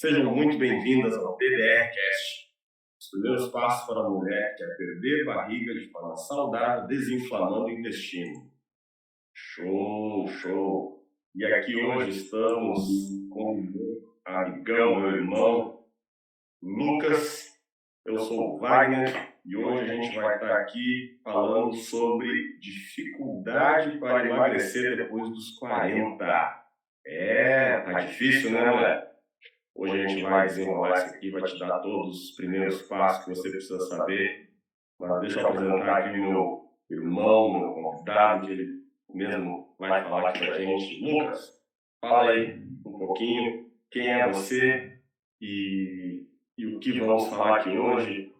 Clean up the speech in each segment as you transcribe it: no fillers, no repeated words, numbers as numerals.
Sejam muito bem-vindas ao PBR-Cast, os primeiros passos para a mulher que quer perder barriga de forma saudável, desinflamando o intestino. Show, show! E aqui hoje estamos com o meu amigão, meu irmão, Lucas. Eu sou o Wagner e hoje a gente vai estar aqui falando sobre dificuldade para emagrecer depois dos 40. Tá difícil, né, mulher? Hoje a gente vai desenrolar isso aqui, vai te dar todos os primeiros passos que você precisa saber. Mas deixa eu apresentar aqui o meu irmão, meu convidado, que ele mesmo vai falar aqui pra gente. Lucas, fala aí um pouquinho quem é você e o que vamos falar aqui hoje.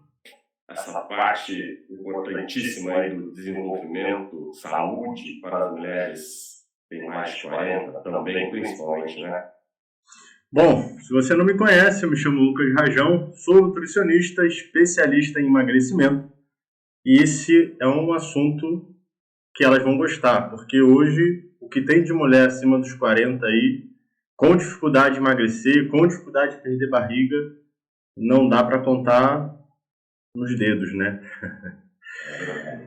Essa parte importantíssima aí do desenvolvimento, saúde para as mulheres que têm mais de 40 também, principalmente, né? Bom, se você não me conhece, eu me chamo Lucas Rajão, sou nutricionista especialista em emagrecimento e esse é um assunto que elas vão gostar, porque hoje o que tem de mulher acima dos 40 aí, com dificuldade de emagrecer, com dificuldade de perder barriga, não dá para contar nos dedos, né?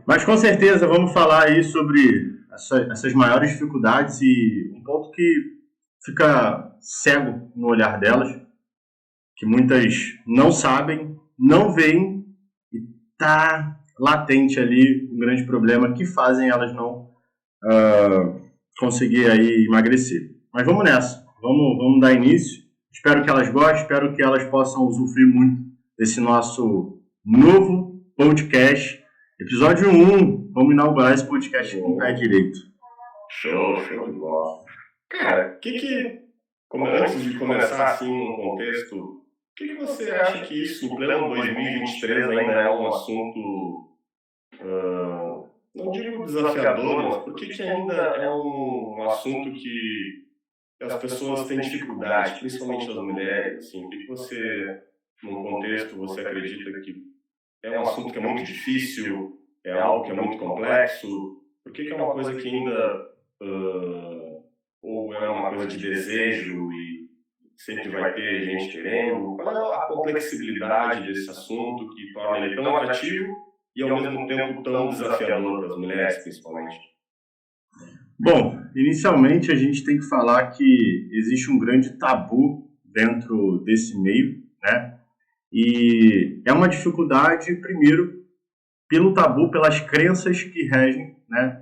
Mas com certeza vamos falar aí sobre essas maiores dificuldades e um ponto que fica cego no olhar delas, que muitas não sabem, não veem e tá latente ali um grande problema que fazem elas não conseguir aí emagrecer. Mas vamos nessa, vamos dar início. Espero que elas gostem, espero que elas possam usufruir muito desse nosso novo podcast. Episódio 1, vamos inaugurar esse podcast com o pé direito. Show de bola. Cara, antes de começar assim no contexto, o que você acha que isso, no pleno 2023, ainda é um assunto, não digo desafiador, mas por que ainda é um assunto que as pessoas têm dificuldade, principalmente as mulheres? Assim, o que você, num contexto, você acredita que é um assunto que é muito difícil, é algo que é muito complexo? Por que é uma coisa que ainda... ou é uma coisa de desejo e sempre vai ter gente querendo? Qual é a complexibilidade desse assunto que torna ele tão atrativo e ao mesmo tempo tão desafiador para as mulheres, principalmente? Bom, inicialmente a gente tem que falar que existe um grande tabu dentro desse meio, né? E é uma dificuldade, primeiro, pelo tabu, pelas crenças que regem, né?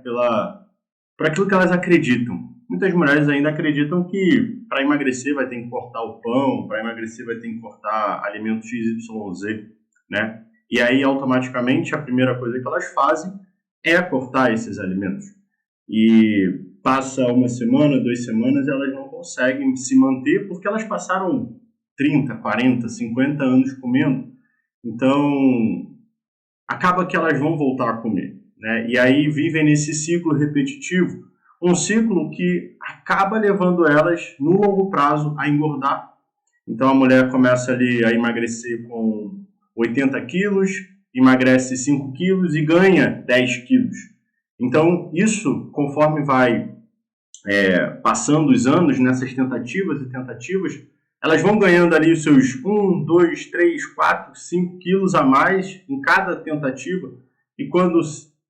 Por aquilo que elas acreditam. Muitas mulheres ainda acreditam que para emagrecer vai ter que cortar o pão, para emagrecer vai ter que cortar alimento XYZ, né? E aí, automaticamente, a primeira coisa que elas fazem é cortar esses alimentos. E passa uma semana, 2 semanas, elas não conseguem se manter porque elas passaram 30, 40, 50 anos comendo. Então, acaba que elas vão voltar a comer, né? E aí vivem nesse ciclo repetitivo, um ciclo que acaba levando elas, no longo prazo, a engordar. Então, a mulher começa ali a emagrecer com 80 quilos, emagrece 5 quilos e ganha 10 quilos. Então, isso, conforme vai passando os anos nessas tentativas e tentativas, elas vão ganhando ali os seus 1, 2, 3, 4, 5 quilos a mais em cada tentativa. E quando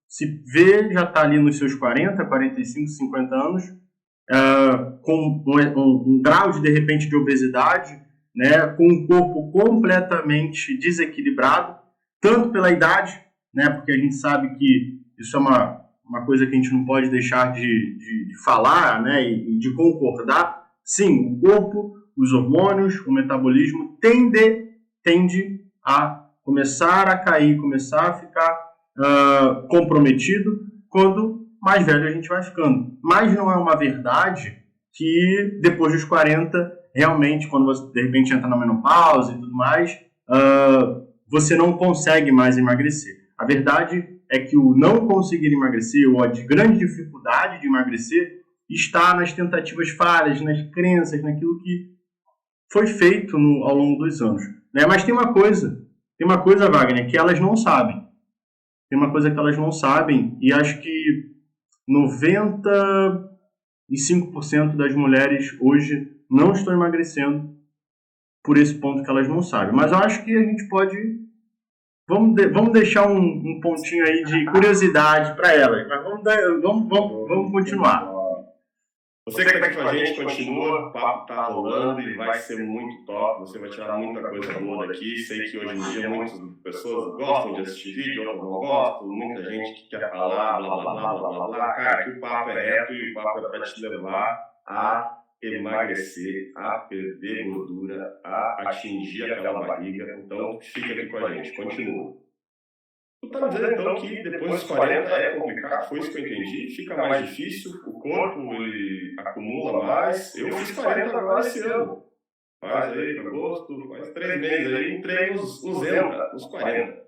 se vê, já está ali nos seus 40, 45, 50 anos, com um grau de repente, de obesidade, né, com um corpo completamente desequilibrado, tanto pela idade, né, porque a gente sabe que isso é uma coisa que a gente não pode deixar de falar, né, e de concordar. Sim, o corpo, os hormônios, o metabolismo tende a começar a cair, começar a ficar comprometido quando mais velho a gente vai ficando. Mas não é uma verdade que depois dos 40, realmente, quando você de repente entra na menopausa e tudo mais, você não consegue mais emagrecer. A verdade é que o não conseguir emagrecer, ou a grande dificuldade de emagrecer, está nas tentativas falhas, nas crenças, naquilo que foi feito ao longo dos anos, né? Mas tem uma coisa, Wagner, que elas não sabem. Tem uma coisa que elas não sabem, e acho que 95% das mulheres hoje não estão emagrecendo por esse ponto que elas não sabem. Mas eu acho que a gente pode... Vamos deixar um pontinho aí de curiosidade para elas, mas vamos continuar. Você que está aqui com a gente, continua, o papo está rolando e vai ser muito top, você vai tirar muita coisa boa daqui. Sei que hoje em dia muitas pessoas gostam de assistir vídeo, outras não gostam, muita gente que quer falar, blá, blá, blá, blá, blá, blá. Cara, aqui o papo é reto e o papo é para te levar a emagrecer, a perder gordura, a atingir aquela barriga. Então, fica aqui com a gente, continua. Tu tá dizendo então que depois dos 40 é complicado, foi isso que eu entendi, fica mais difícil, o corpo ele acumula mais. Eu fiz 40 agora esse ano, faz aí para agosto, faz 3 meses aí, entrei nos 40.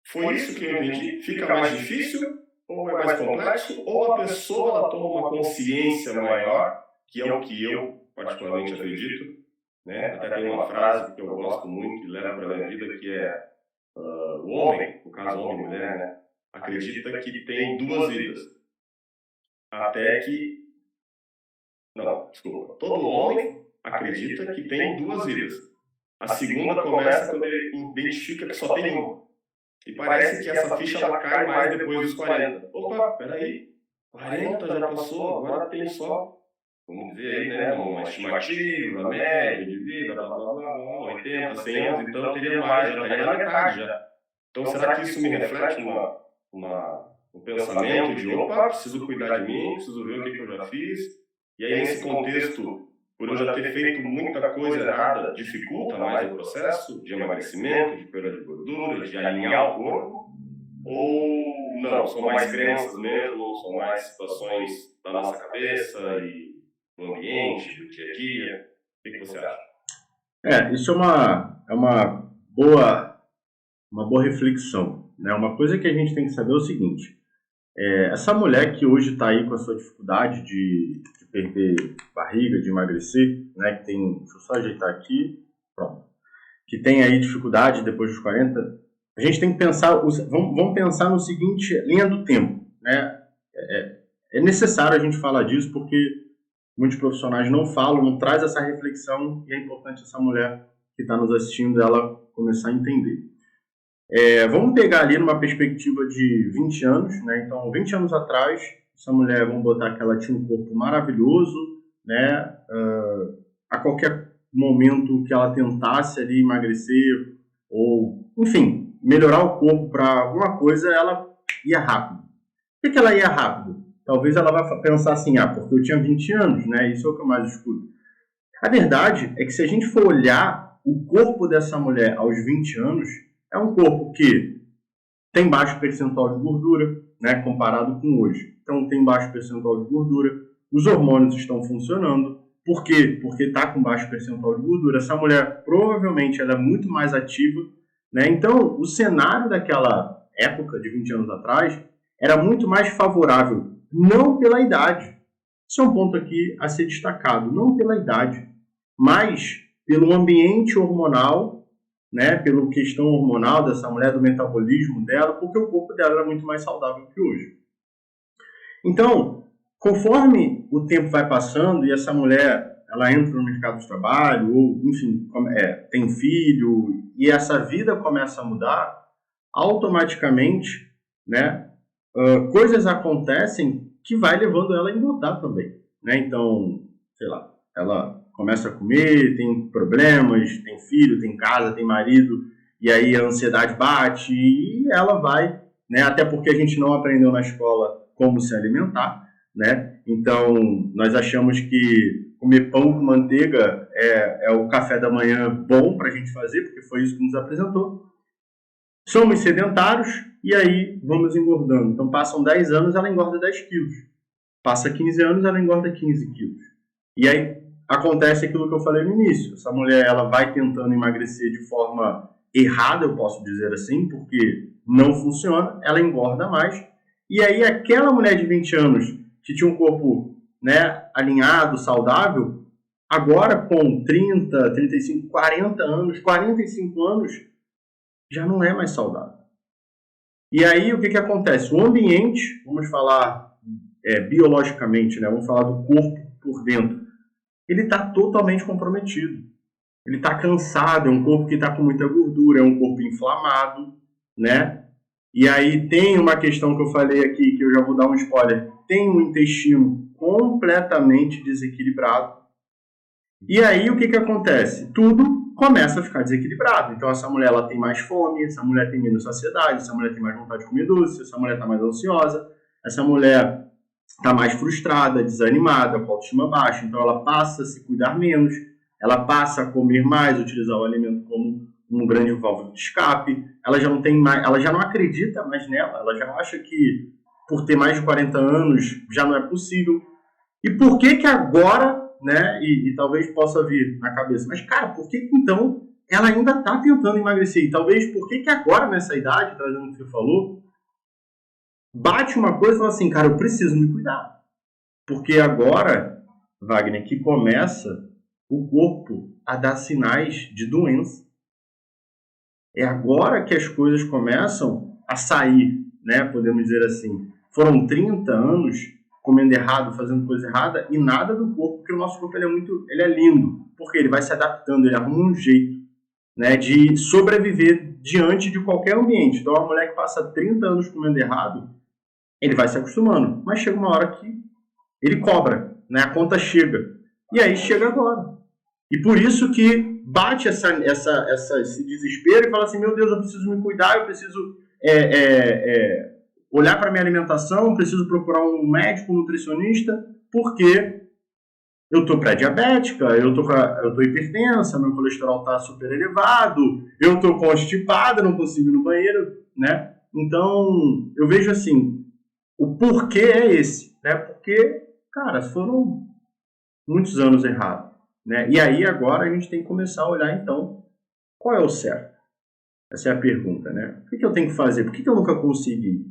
Foi isso que eu entendi, fica mais difícil ou é mais complexo, ou a pessoa ela toma uma consciência maior, que é o que eu particularmente acredito, né? Até tem uma frase que eu gosto muito e levo para a minha vida, que é o homem, no caso homem e mulher, né, acredita que tem 2 vidas. Até que... Não, desculpa. Todo homem acredita que tem 2 vidas. A segunda começa quando ele identifica que só tem uma. E parece que essa ficha ela cai mais depois dos 40. Opa, peraí, 40 já passou, agora tem só, vamos dizer aí, né, uma estimativa, média de vida, blá, blá, blá, 80, 100 anos, então eu teria mais, já estaria na metade já. Então será que isso me reflete um pensamento de, opa, preciso cuidar de mim, preciso ver o que eu já fiz? E aí nesse contexto, por eu já ter feito muita coisa errada, dificulta mais o processo de emagrecimento, de perda de gordura, de alinhar o corpo? Ou não, são mais crenças mesmo, são mais situações da nossa cabeça e do ambiente, do dia a dia? O que você acha? Isso é uma boa reflexão, né? Uma coisa que a gente tem que saber é o seguinte: essa mulher que hoje está aí com a sua dificuldade de perder barriga, de emagrecer, né? Que tem, deixa eu só ajeitar aqui, pronto, que tem aí dificuldade depois dos 40, a gente tem que pensar, vamos pensar no seguinte, linha do tempo, né? É necessário a gente falar disso porque muitos profissionais não falam, não traz essa reflexão, e é importante essa mulher que está nos assistindo, ela começar a entender. Vamos pegar ali numa perspectiva de 20 anos, né? Então, 20 anos atrás, essa mulher, vamos botar que ela tinha um corpo maravilhoso, né? A qualquer momento que ela tentasse ali emagrecer, ou, enfim, melhorar o corpo para alguma coisa, ela ia rápido. Por que ela ia rápido? Talvez ela vá pensar assim, porque eu tinha 20 anos, né? Isso é o que eu mais escuto. A verdade é que se a gente for olhar o corpo dessa mulher aos 20 anos, é um corpo que tem baixo percentual de gordura, né, comparado com hoje. Então, tem baixo percentual de gordura, os hormônios estão funcionando. Por quê? Porque está com baixo percentual de gordura. Essa mulher, provavelmente, ela é muito mais ativa, né? Então, o cenário daquela época, de 20 anos atrás, era muito mais favorável, não pela idade. Isso é um ponto aqui a ser destacado, não pela idade, mas pelo ambiente hormonal, né, pela questão hormonal dessa mulher, do metabolismo dela, porque o corpo dela era muito mais saudável que hoje. Então, conforme o tempo vai passando e essa mulher ela entra no mercado de trabalho, ou, enfim, tem filho, e essa vida começa a mudar, automaticamente, né, coisas acontecem que vai levando ela a engordar também, né? Então, sei lá, ela começa a comer, tem problemas, tem filho, tem casa, tem marido, e aí a ansiedade bate e ela vai, né? Até porque a gente não aprendeu na escola como se alimentar, né? Então, nós achamos que comer pão com manteiga é o café da manhã bom para a gente fazer, porque foi isso que nos apresentou. Somos sedentários e aí vamos engordando. Então, passam 10 anos, ela engorda 10 quilos. Passa 15 anos, ela engorda 15 quilos. E aí acontece aquilo que eu falei no início. Essa mulher ela vai tentando emagrecer de forma errada, eu posso dizer assim, porque não funciona, ela engorda mais. E aí aquela mulher de 20 anos que tinha um corpo, né, alinhado, saudável, agora com 30, 35, 40 anos, 45 anos, já não é mais saudável. E aí o que acontece? O ambiente, vamos falar biologicamente, né, vamos falar do corpo por dentro, ele está totalmente comprometido. Ele está cansado, é um corpo que está com muita gordura, é um corpo inflamado, né? E aí tem uma questão que eu falei aqui, que eu já vou dar um spoiler, tem um intestino completamente desequilibrado. E aí o que acontece? Tudo começa a ficar desequilibrado. Então essa mulher ela tem mais fome, essa mulher tem menos saciedade, essa mulher tem mais vontade de comer doce, essa mulher está mais ansiosa, essa mulher está mais frustrada, desanimada, com a autoestima baixa. Então ela passa a se cuidar menos, ela passa a comer mais, utilizar o alimento como um grande válvula de escape. Ela já não tem mais, ela já não acredita mais nela, ela já acha que por ter mais de 40 anos já não é possível. E por que agora, né, e talvez possa vir na cabeça, mas cara, por que então ela ainda está tentando emagrecer? E talvez por que agora nessa idade, trazendo o que você falou, bate uma coisa e fala assim, cara, eu preciso me cuidar. Porque agora, Wagner, que começa o corpo a dar sinais de doença. É agora que as coisas começam a sair, né, podemos dizer assim. Foram 30 anos comendo errado, fazendo coisa errada e nada do corpo, porque o nosso corpo ele é lindo, porque ele vai se adaptando, ele arruma um jeito, né, de sobreviver diante de qualquer ambiente. Então, a mulher que passa 30 anos comendo errado, ele vai se acostumando, mas chega uma hora que ele cobra, né, a conta chega. E aí chega agora. E por isso que bate esse desespero e fala assim, meu Deus, eu preciso me cuidar, eu preciso olhar para minha alimentação, preciso procurar um médico, um nutricionista, porque eu estou pré-diabética, eu tô hipertensa, meu colesterol está super elevado, eu estou constipada, não consigo ir no banheiro, né? Então, eu vejo assim, o porquê é esse, né? Porque, cara, foram muitos anos errados, né? E aí agora a gente tem que começar a olhar, então, qual é o certo? Essa é a pergunta, né? O que eu tenho que fazer? Por que eu nunca consegui?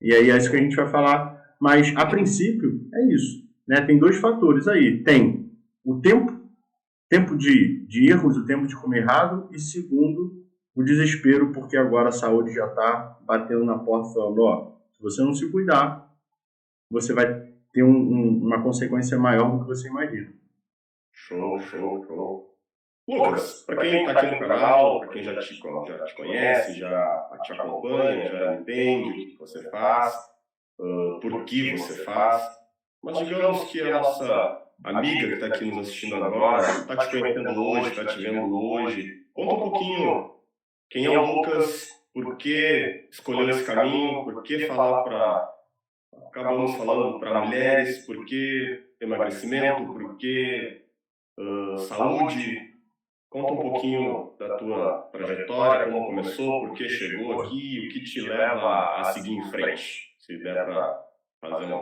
E aí é isso que a gente vai falar. Mas, a princípio, é isso, né? Tem dois fatores aí. Tem o tempo de erros, o tempo de comer errado, e segundo, o desespero, porque agora a saúde já está batendo na porta falando, ó, se você não se cuidar, você vai ter uma consequência maior do que você imagina. Show. Lucas, para quem está aqui no canal, para quem já te conhece, já te acompanha, já entende o que você faz, por que você faz, mas digamos que a nossa amiga que está aqui nos assistindo agora, está te conhecendo hoje, está te vendo hoje, conta um pouquinho quem é o Lucas, por que escolheu esse caminho, por que falar para... Acabamos falando para mulheres, por que emagrecimento, por que saúde. Conta um pouquinho da tua trajetória, como começou, por que chegou aqui, o que te leva a seguir em frente. Se der para fazer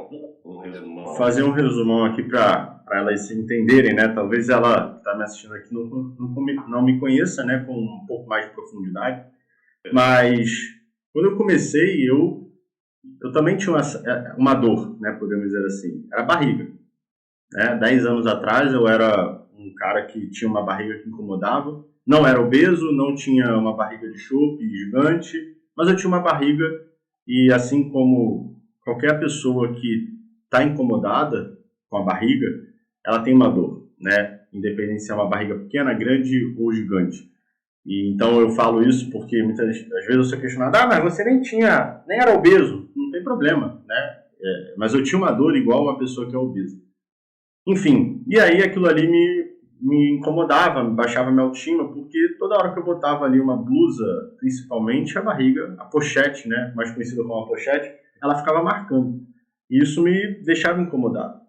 um resumão. Fazer um resumão aqui para elas entenderem, né? Talvez ela que está me assistindo aqui não me conheça, né, com um pouco mais de profundidade. Mas quando eu comecei, eu também tinha uma dor, né, podemos dizer assim. Era a barriga. Né? 10 anos atrás eu era um cara que tinha uma barriga que incomodava. Não era obeso, não tinha uma barriga de chope gigante, mas eu tinha uma barriga e assim como qualquer pessoa que está incomodada com a barriga, ela tem uma dor, né? Independente se é uma barriga pequena, grande ou gigante. E então eu falo isso porque muitas vezes eu sou questionado, mas você nem era obeso, não tem problema, né? Mas eu tinha uma dor igual uma pessoa que é obesa. Enfim, e aí aquilo ali me incomodava, me baixava minha autoestima, porque toda hora que eu botava ali uma blusa, principalmente a barriga, a pochete, né, mais conhecida como a pochete, ela ficava marcando. E isso me deixava incomodado.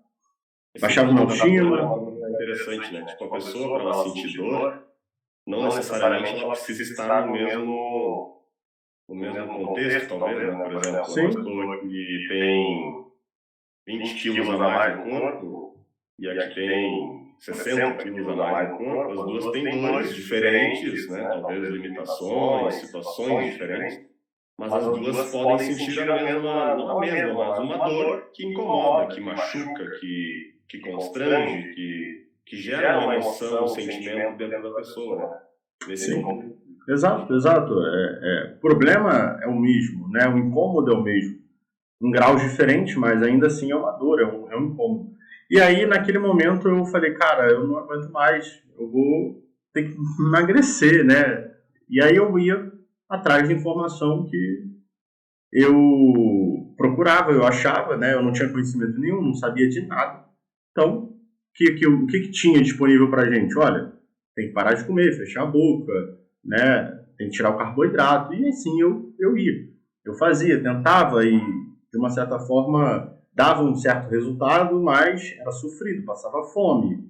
Baixava minha autoestima. É interessante, né? Tipo, a pessoa, para ela sentir dor, não necessariamente ela precisa estar no mesmo contexto, talvez, né? Por exemplo, Sim. Uma pessoa que tem 20 quilos a mais no corpo e a que tem 60 quilos a mais no corpo, as duas têm dores diferentes, né? Talvez limitações, situações diferentes, mas as duas podem sentir a mesma, não a mesma, mas uma dor que incomoda, que machuca, que constrange, que gera uma emoção, um sentimento dentro da pessoa, né? Nesse ponto. Exato. O problema é o mesmo, né? O incômodo é o mesmo. Em graus diferentes, mas ainda assim é uma dor, é um incômodo. E aí, naquele momento, eu falei, cara, eu não aguento mais, eu vou ter que emagrecer, né? E aí eu ia atrás de informação que eu procurava, eu achava, né? Eu não tinha conhecimento nenhum, não sabia de nada. Então, o que tinha disponível pra gente? Olha, tem que parar de comer, fechar a boca, né? Tem que tirar o carboidrato. E assim eu ia. Eu fazia, tentava e, de uma certa forma, dava um certo resultado, mas era sofrido, passava fome,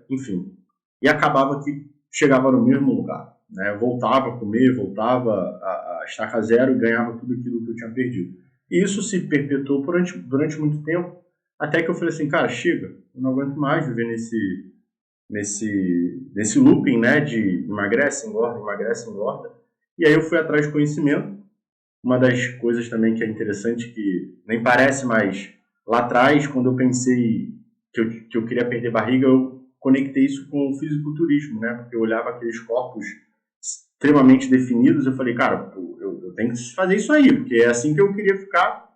enfim. E acabava que chegava no mesmo lugar. Né? Voltava a comer, voltava a estaca zero e ganhava tudo aquilo que eu tinha perdido. E isso se perpetuou durante muito tempo, até que eu falei assim, cara, chega, eu não aguento mais viver nesse looping, né, de emagrece, engorda, emagrece, engorda. E aí eu fui atrás de conhecimento. Uma das coisas também que é interessante, que nem parece, mas lá atrás, quando eu pensei que eu queria perder barriga, eu conectei isso com o fisiculturismo, né, porque eu olhava aqueles corpos extremamente definidos, eu falei, cara, pô, eu tenho que fazer isso aí, porque é assim que eu queria ficar.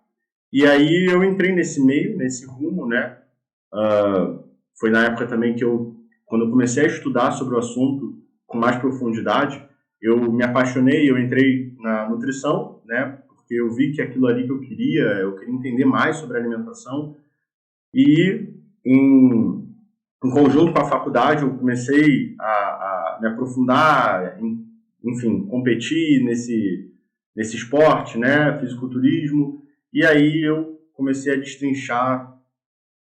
E aí eu entrei nesse meio, nesse rumo, né, foi na época também que quando eu comecei a estudar sobre o assunto com mais profundidade, eu me apaixonei, eu entrei na nutrição, né? Porque eu vi que aquilo ali que eu queria entender mais sobre alimentação. E em conjunto com a faculdade, eu comecei a me aprofundar, enfim, competir nesse esporte, né? Fisiculturismo. E aí eu comecei a destrinchar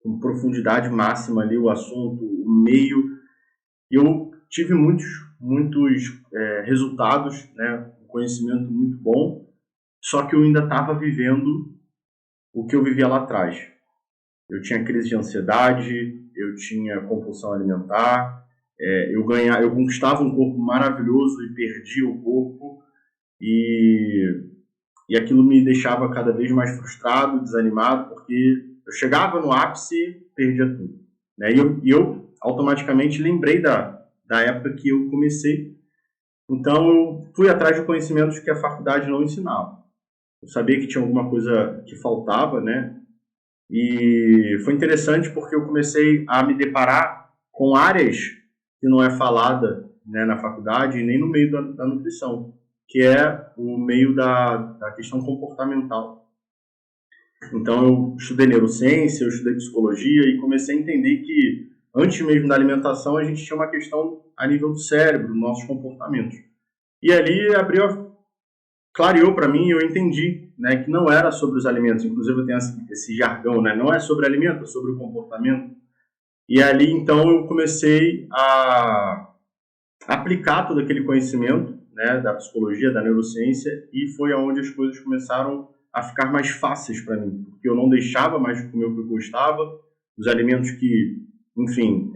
com profundidade máxima ali o assunto, o meio. E eu tive muitos resultados, né, um conhecimento muito bom, só que eu ainda estava vivendo o que eu vivia lá atrás. Eu tinha crise de ansiedade, eu tinha compulsão alimentar, eu conquistava um corpo maravilhoso e perdia o corpo, e aquilo me deixava cada vez mais frustrado, desanimado, porque eu chegava no ápice e perdia tudo. Né? E eu automaticamente lembrei da época que eu comecei. Então eu fui atrás de conhecimentos que a faculdade não ensinava. Eu sabia que tinha alguma coisa que faltava, né? E foi interessante porque eu comecei a me deparar com áreas que não é falada, né, na faculdade e nem no meio da nutrição, que é o meio da questão comportamental. Então eu estudei neurociência, eu estudei psicologia e comecei a entender que antes mesmo da alimentação a gente tinha uma questão a nível do cérebro, nossos comportamentos. E ali clareou para mim e eu entendi, né, que não era sobre os alimentos. Inclusive eu tenho esse jargão, né, não é sobre alimento, é sobre o comportamento. E ali então eu comecei a aplicar todo aquele conhecimento, né, da psicologia, da neurociência, e foi aonde as coisas começaram a ficar mais fáceis para mim, porque eu não deixava mais de comer o que eu gostava, os alimentos que, enfim,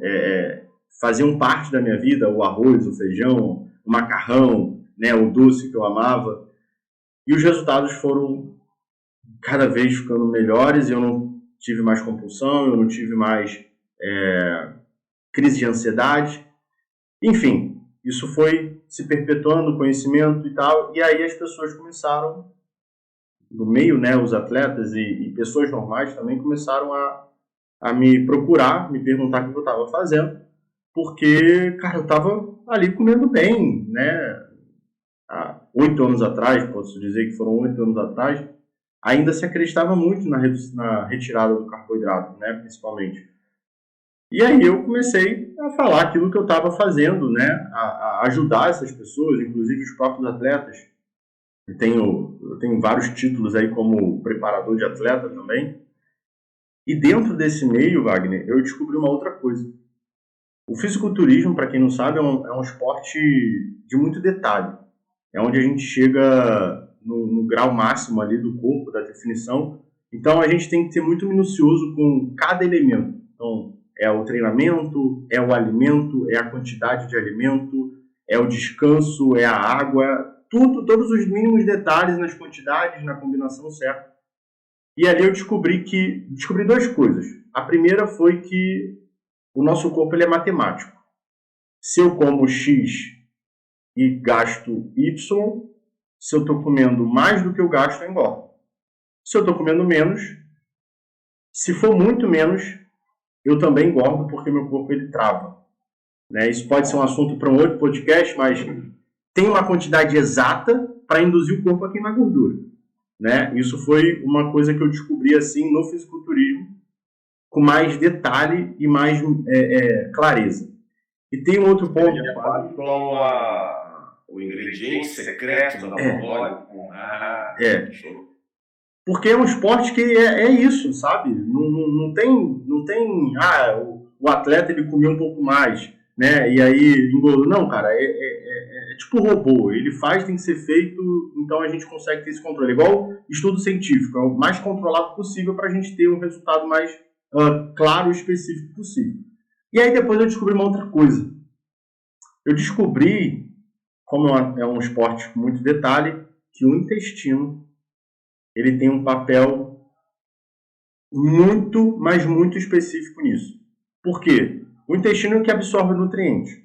faziam parte da minha vida, o arroz, o feijão, o macarrão, né, o doce que eu amava, e os resultados foram cada vez ficando melhores, eu não tive mais compulsão, eu não tive mais crise de ansiedade, enfim, isso foi se perpetuando, conhecimento e tal, e aí as pessoas começaram, no meio, né, os atletas e pessoas normais também começaram a me procurar, me perguntar o que eu estava fazendo, porque, cara, eu estava ali comendo bem, né, há 8 anos atrás, posso dizer que foram 8 anos atrás, ainda se acreditava muito na retirada do carboidrato, né, principalmente. E aí eu comecei a falar aquilo que eu estava fazendo, né, a ajudar essas pessoas, inclusive os próprios atletas. Eu tenho vários títulos aí como preparador de atleta também. E dentro desse meio, Wagner, eu descobri uma outra coisa. O fisiculturismo, para quem não sabe, é um esporte de muito detalhe. É onde a gente chega no grau máximo ali do corpo, da definição. Então a gente tem que ser muito minucioso com cada elemento. Então, é o treinamento, é o alimento, é a quantidade de alimento, é o descanso, é a água, todos os mínimos detalhes nas quantidades, na combinação certa. E ali eu descobri duas coisas. A primeira foi que o nosso corpo ele é matemático. Se eu como X e gasto Y, se eu estou comendo mais do que eu gasto, eu engordo. Se eu estou comendo menos, se for muito menos, eu também engordo porque meu corpo ele trava. Né? Isso pode ser um assunto para um outro podcast, mas tem uma quantidade exata para induzir o corpo a queimar gordura. Né? Isso foi uma coisa que eu descobri assim no fisiculturismo, com mais detalhe e mais clareza. E tem um outro ponto. É quase como o ingrediente secreto da anabólica. Porque é um esporte que é isso, sabe? Não tem o atleta ele comeu um pouco mais, né? E aí engordou. Não, cara, é tipo robô. Ele faz, tem que ser feito, então a gente consegue ter esse controle. Igual estudo científico, é o mais controlado possível para a gente ter um resultado mais claro e específico possível. E aí depois eu descobri uma outra coisa. Eu descobri, como é um esporte com muito detalhe, que o intestino ele tem um papel muito, mas muito específico nisso. Por quê? O intestino é o que absorve nutrientes.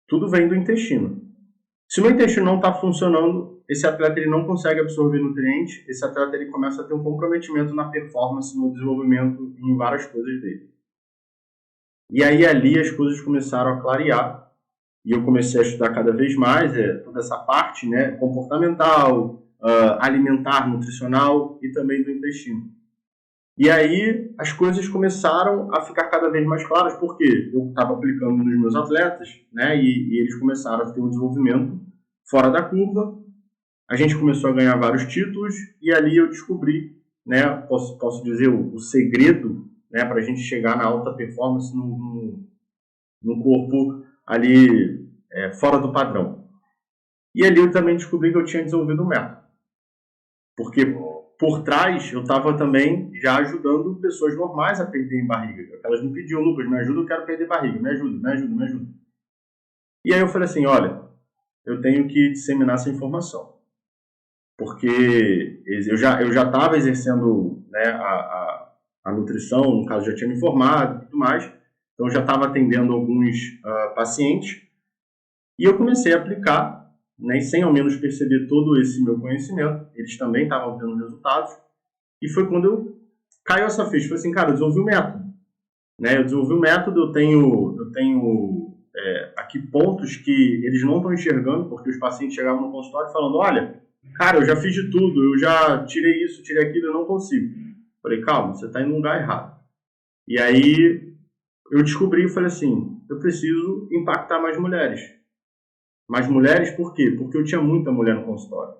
Tudo vem do intestino. Se o intestino não está funcionando, esse atleta ele não consegue absorver nutrientes, esse atleta ele começa a ter um comprometimento na performance, no desenvolvimento e em várias coisas dele. E aí ali as coisas começaram a clarear e eu comecei a estudar cada vez mais toda essa parte, né, comportamental, alimentar, nutricional e também do intestino. E aí as coisas começaram a ficar cada vez mais claras, porque eu estava aplicando nos meus atletas, né, e eles começaram a ter um desenvolvimento fora da curva, a gente começou a ganhar vários títulos, e ali eu descobri, né, posso dizer, o segredo, né, para a gente chegar na alta performance no corpo ali fora do padrão. E ali eu também descobri que eu tinha desenvolvido um método. Porque por trás eu estava também já ajudando pessoas normais a perderem barriga. Elas me pediam, Lucas, me ajuda, eu quero perder barriga, me ajuda. E aí eu falei assim, olha, eu tenho que disseminar essa informação. Porque eu já estava exercendo, né, a nutrição, no caso já tinha me formado e tudo mais, então já estava atendendo alguns pacientes, e eu comecei a aplicar, né, sem ao menos perceber todo esse meu conhecimento, eles também estavam tendo resultados, e foi quando caiu essa ficha. Falei assim, cara, eu desenvolvi um método. Né? Eu desenvolvi um método, eu tenho aqui pontos que eles não estão enxergando, porque os pacientes chegavam no consultório falando, olha, cara, eu já fiz de tudo, eu já tirei isso, tirei aquilo, eu não consigo. Falei, calma, você está indo no lugar errado. E aí eu descobri e falei assim, eu preciso impactar mais mulheres. Mais mulheres por quê? Porque eu tinha muita mulher no consultório.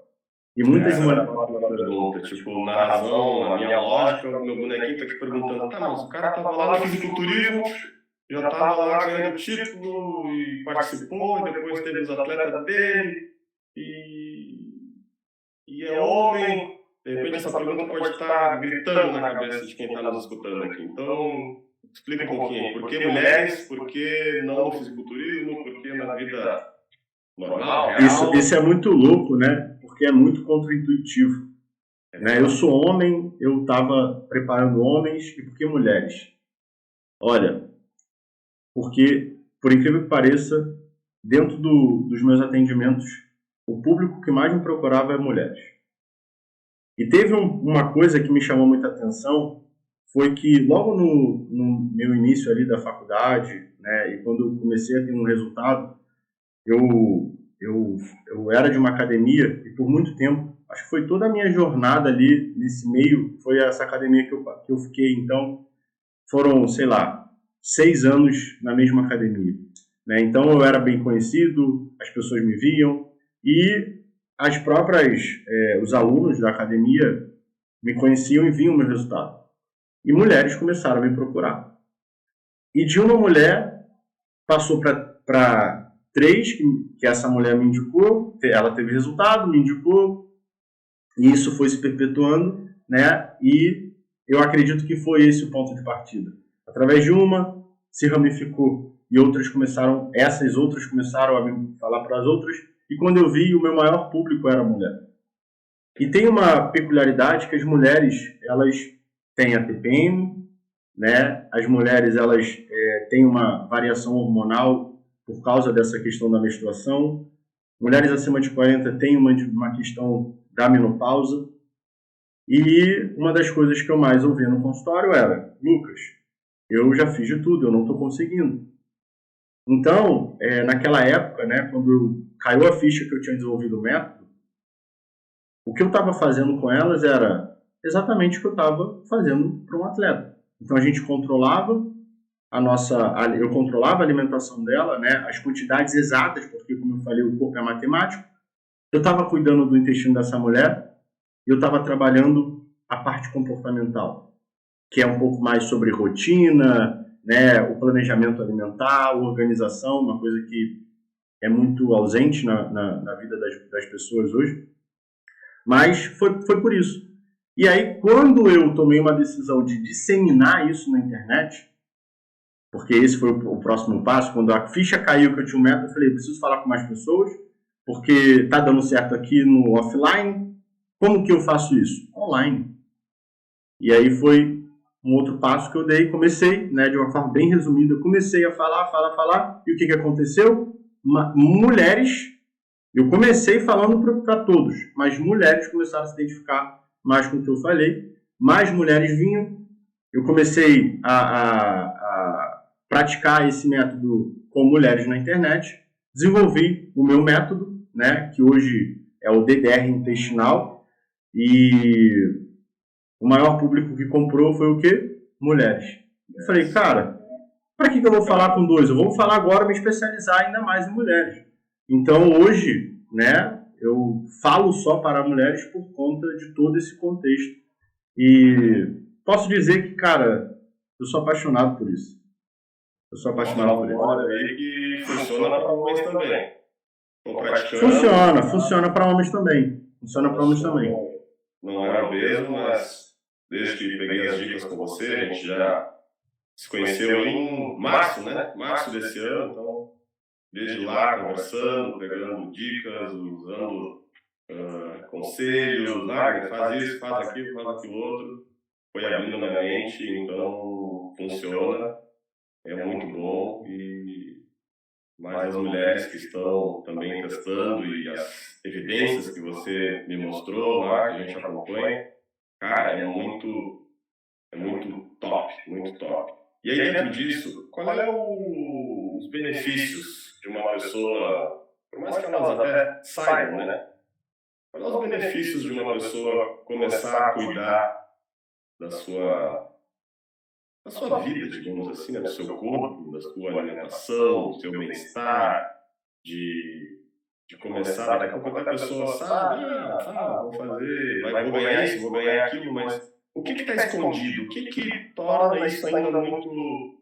E muitas mulheres... pergunta, tipo, na razão, na minha lógica, o meu bonequinho tá aqui perguntando, tá, mas o cara tava lá no fisiculturismo, já tava lá ganhando título e participou, e depois teve os atletas dele, e é homem. De repente essa pergunta pode estar gritando na cabeça de quem está nos escutando aqui. Então, explica um pouquinho aí. Por que mulheres? Por que não no fisiculturismo? Por que na vida normal, real? Isso é muito louco, né? Porque é muito contraintuitivo. Né? Eu sou homem, eu estava preparando homens, e por que mulheres? Olha, porque, por incrível que pareça, dentro dos meus atendimentos, o público que mais me procurava é mulheres. E teve uma coisa que me chamou muita atenção, foi que logo no meu início ali da faculdade, né, e quando eu comecei a ter um resultado, eu era de uma academia e por muito tempo, acho que foi toda a minha jornada ali nesse meio, foi essa academia que eu fiquei, então, foram, sei lá, 6 anos na mesma academia. Né? Então eu era bem conhecido, as pessoas me viam e as próprias, os alunos da academia me conheciam e viam o meu resultado. E mulheres começaram a me procurar. E de uma mulher passou para 3, que essa mulher me indicou, ela teve resultado, me indicou, e isso foi se perpetuando, né? E eu acredito que foi esse o ponto de partida. Através de uma, se ramificou, e essas outras começaram a me falar para as outras, e quando eu vi, o meu maior público era a mulher. E tem uma peculiaridade que as mulheres, elas têm a TPM, né? As mulheres, elas têm uma variação hormonal por causa dessa questão da menstruação. Mulheres acima de 40 têm uma questão da menopausa. E uma das coisas que eu mais ouvia no consultório era, Lucas, eu já fiz de tudo, eu não estou conseguindo. Então, naquela época, né, quando caiu a ficha que eu tinha desenvolvido o método, o que eu estava fazendo com elas era exatamente o que eu estava fazendo para um atleta. Então a gente controlava eu controlava a alimentação dela, né, as quantidades exatas, porque como eu falei, o corpo é matemático. Eu estava cuidando do intestino dessa mulher, e eu estava trabalhando a parte comportamental, que é um pouco mais sobre rotina, né, o planejamento alimentar, organização, uma coisa que é muito ausente na vida das pessoas hoje. Mas foi por isso. E aí, quando eu tomei uma decisão de disseminar isso na internet, porque esse foi o próximo passo, quando a ficha caiu que eu tinha um método, eu falei, eu preciso falar com mais pessoas, porque está dando certo aqui no offline. Como que eu faço isso? Online. E aí foi um outro passo que eu dei. Comecei, né, de uma forma bem resumida, comecei a falar. E o que aconteceu? Mulheres, eu comecei falando para todos, mas mulheres começaram a se identificar mais com o que eu falei. Mais mulheres vinham. Eu comecei a praticar esse método com mulheres na internet. Desenvolvi o meu método, né, que hoje é o DDR intestinal. E o maior público que comprou foi o quê? Mulheres. Eu falei, cara, para que eu vou falar com dois? Eu vou falar agora, me especializar ainda mais em mulheres. Então, hoje, né, eu falo só para mulheres por conta de todo esse contexto. E posso dizer que, cara, eu sou apaixonado por isso. Eu sou apaixonado por isso. Olha aí que funciona para homens também. Funciona para homens também. Funciona para homens também. Não era obeso, mas desde que peguei as dicas com você, a gente já se conheceu em março, né? Março desse ano, então, desde lá, conversando, pegando dicas, usando conselhos, faz isso, faz aquilo outro. Foi abrindo minha mente, então funciona, é muito bom. E mais as mulheres que estão também testando e as evidências que você me mostrou lá, que a gente acompanha, cara, é muito top, muito top. E aí, dentro disso, qual é os benefícios de uma pessoa, por mais que elas até saibam, né? Quais são os benefícios de uma pessoa começar a cuidar da sua vida, digamos assim, né? Do seu corpo, da sua alimentação, do seu bem-estar, de começar, daqui a pouco a pessoa sabe, vou fazer, vou ganhar isso, vou ganhar aquilo, mas o que está escondido? O que torna isso ainda muito...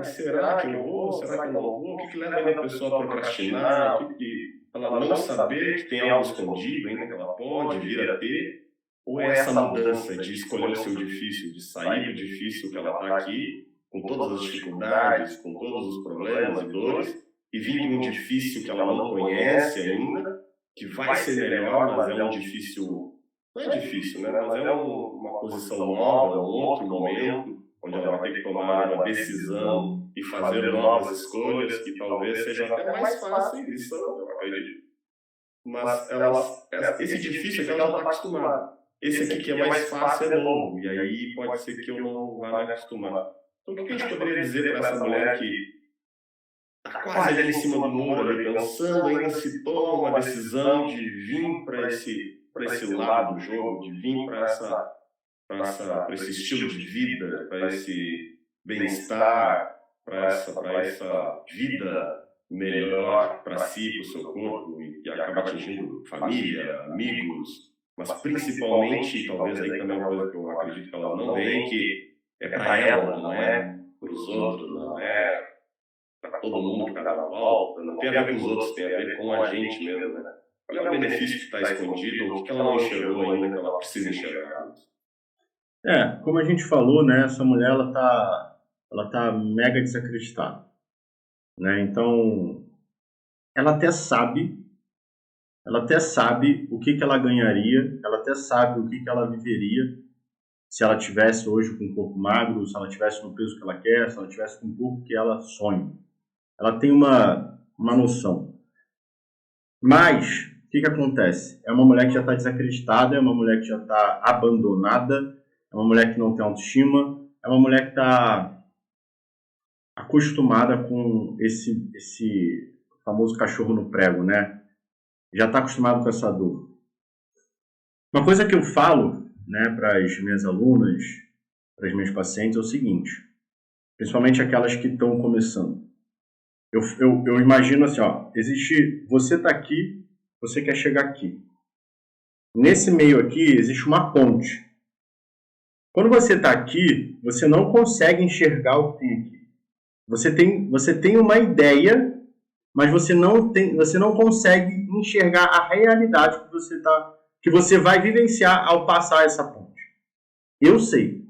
será que eu vou? Será que eu não vou? O que leva ainda a pessoa a procrastinar? O que ela não saber que tem algo escondido ainda que ela pode vir a ter? Ou é essa mudança de escolher o seu difícil, de sair do difícil que ela está aqui, com todas as dificuldades, com todos os problemas e dores, e vir de um difícil que ela não conhece ainda, que vai ser melhor, mas é um difícil... Não é difícil, né? Mas é uma posição nova, um outro momento, onde ela vai ter que tomar uma decisão e fazer novas escolhas que talvez sejam até mais fáceis, isso eu acredito. Mas esse difícil é que ela já está acostumada. Esse aqui que é mais fácil é novo, e aí pode ser que eu não vá me acostumar. Então o que a gente poderia dizer para essa mulher que está quase ali em cima do muro, ali, pensando, ainda se toma uma decisão de vir para esse lado do jogo, de vir para esse estilo de vida, para esse bem-estar, para essa vida melhor para si, para o seu corpo, e acaba atingindo família, amigos, mas principalmente, talvez aí também é uma coisa que eu acredito que ela não veem, que é para ela, não é para os outros, não é para todo mundo que está na volta, não tem a ver com os outros, tem a ver com a gente mesmo, né? Qual é o benefício que está escondido, ou o que ela não enxergou ainda que ela precisa enxergar? Como a gente falou, né, essa mulher ela tá mega desacreditada, né? Então ela até sabe o que ela ganharia, ela até sabe o que ela viveria se ela tivesse hoje com um corpo magro, se ela tivesse no peso que ela quer, se ela tivesse com um corpo que ela sonha. Ela tem uma noção. Mas o que acontece? É uma mulher que já está desacreditada, é uma mulher que já está abandonada, é uma mulher que não tem autoestima, é é uma mulher que está acostumada com esse famoso cachorro no prego, né? Já está acostumado com essa dor. Uma coisa que eu falo, né, para as minhas alunas, para as minhas pacientes, é o seguinte, principalmente aquelas que estão começando. Eu imagino assim, ó, você está aqui, você quer chegar aqui. Nesse meio aqui existe uma ponte. Quando você está aqui, você não consegue enxergar o que tem aqui. Você tem uma ideia, mas você não consegue enxergar a realidade que você vai vivenciar ao passar essa ponte. Eu sei.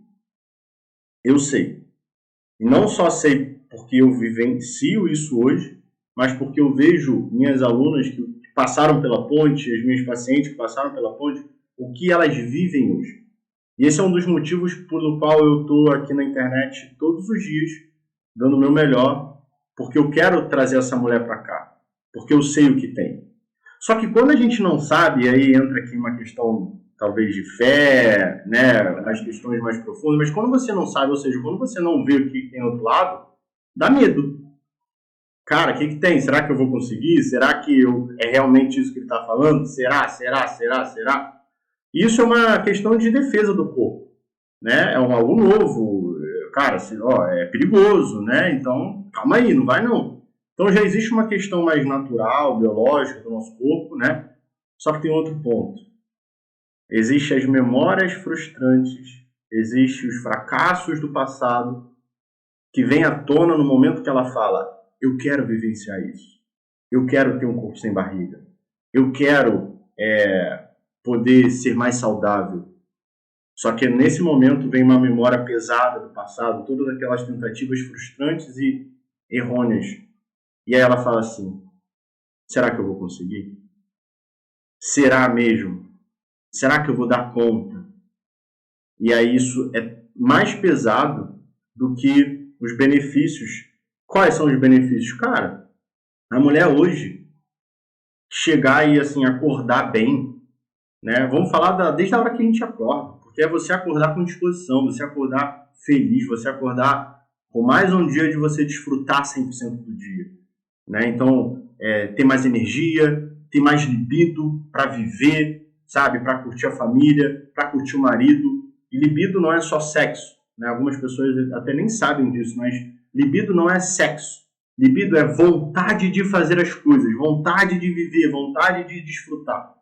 E não só sei porque eu vivencio isso hoje, mas porque eu vejo minhas alunas que passaram pela ponte, as minhas pacientes que passaram pela ponte, o que elas vivem hoje. E esse é um dos motivos pelo qual eu estou aqui na internet todos os dias, dando o meu melhor, porque eu quero trazer essa mulher para cá, porque eu sei o que tem. Só que quando a gente não sabe, e aí entra aqui uma questão talvez de fé, né, as questões mais profundas, mas quando você não sabe, ou seja, quando você não vê o que tem do outro lado, dá medo. Cara, o que tem? Será que eu vou conseguir? Será que é realmente isso que ele está falando? Será? Isso é uma questão de defesa do corpo, né? É algo novo, cara, é perigoso, né? Então, calma aí, não vai não. Então já existe uma questão mais natural, biológica do nosso corpo, né? Só que tem outro ponto. Existem as memórias frustrantes, existem os fracassos do passado que vêm à tona no momento que ela fala: eu quero vivenciar isso, eu quero ter um corpo sem barriga, eu quero poder ser mais saudável. Só que nesse momento vem uma memória pesada do passado, todas aquelas tentativas frustrantes e errôneas. E aí ela fala assim: será que eu vou conseguir? Será mesmo? Será que eu vou dar conta? E aí isso é mais pesado do que os benefícios. Quais são os benefícios? Cara, a mulher hoje chegar e assim, acordar bem, né? Vamos falar desde a hora que a gente acorda, porque é você acordar com disposição, você acordar feliz, você acordar com mais um dia de você desfrutar 100% do dia, né? Então, ter mais energia, ter mais libido para viver, sabe? Para curtir a família, para curtir o marido. E libido não é só sexo, né? Algumas pessoas até nem sabem disso, mas libido não é sexo. Libido é vontade de fazer as coisas, vontade de viver, vontade de desfrutar.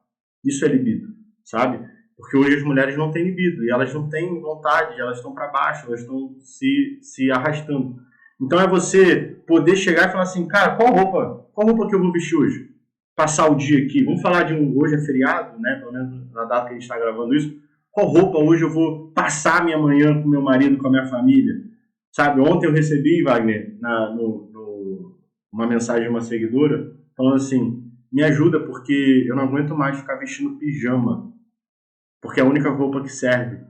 Isso é libido, sabe? Porque hoje as mulheres não têm libido e elas não têm vontade, elas estão para baixo, elas estão se arrastando. Então é você poder chegar e falar assim: cara, qual roupa que eu vou vestir hoje? Passar o dia aqui. Vamos falar hoje é feriado, né? Pelo menos na data que a gente está gravando isso. Qual roupa hoje eu vou passar minha manhã com meu marido, com a minha família? Sabe, ontem eu recebi, Wagner, uma mensagem de uma seguidora falando assim: me ajuda porque eu não aguento mais ficar vestindo pijama, porque é a única roupa que serve.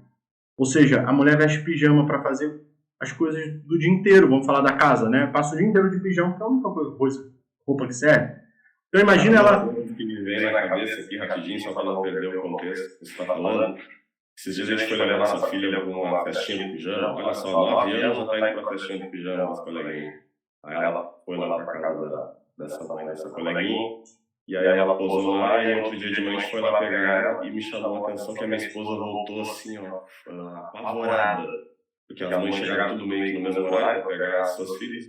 Ou seja, a mulher veste pijama para fazer as coisas do dia inteiro, vamos falar da casa, né? Passa o dia inteiro de pijama, porque é a única roupa que serve. Então imagina ela... O que me vem na cabeça aqui rapidinho, só para não perder o contexto que você está falando. Esses dias a gente foi levar nossa filha para uma festinha de pijama. Olha só, 9 anos já está indo para a festinha de pijama com as coleguinhas. Aí ela foi lá para casa dessa mãe, dessa coleguinha. E aí ela posou lá e outro dia de manhã a gente foi lá pegar ela e me chamou a atenção que a minha esposa voltou assim, ó, apavorada. Porque as mães chegaram tudo meio que no mesmo horário para pegar as suas filhas.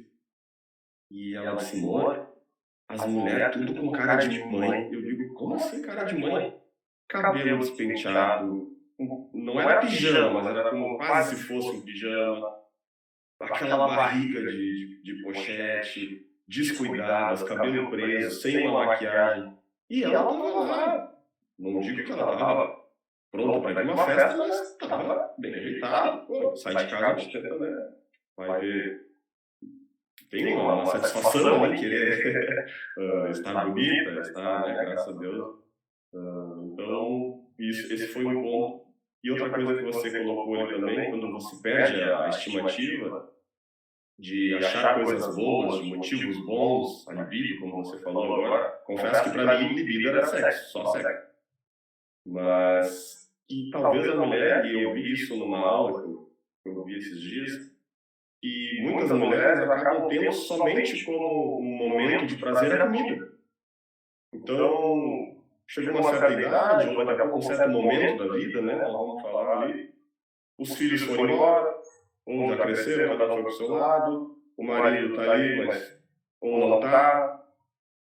E ela disse: amor, as mulheres tudo com cara de mãe. Eu digo: como assim cara de mãe? Cabelo despenteado, não era pijama, mas era como quase se fosse um pijama. Aquela barriga de pochete, descuidadas, cabelo preso, sem uma maquiagem. E ela estava lá. Não digo que ela estava pronta para ir para uma festa, mas estava bem ajeitada. Sai de casa, a gente tenta, né? Vai ver. Tem uma satisfação ali, querer estar bonita, estar, né, graças a Deus. Então, esse foi um ponto. E outra coisa que você colocou ali também, quando você perde a estimativa de achar coisas boas, de motivos bons, a libido, como você falou agora, confesso que para mim libido era sexo, só sexo. Mas, e talvez a mulher, e eu vi isso numa aula eu vi esses dias, que muitas mulheres acabam tendo somente como um momento de prazer a comida. Então, chegou uma certa idade, ou daqui a pouco um certo momento da vida, né? Nós vamos falar ali, os filhos foram embora, uns já cresceram, cada um foi para o seu lado, o marido está ali, mas ou não está,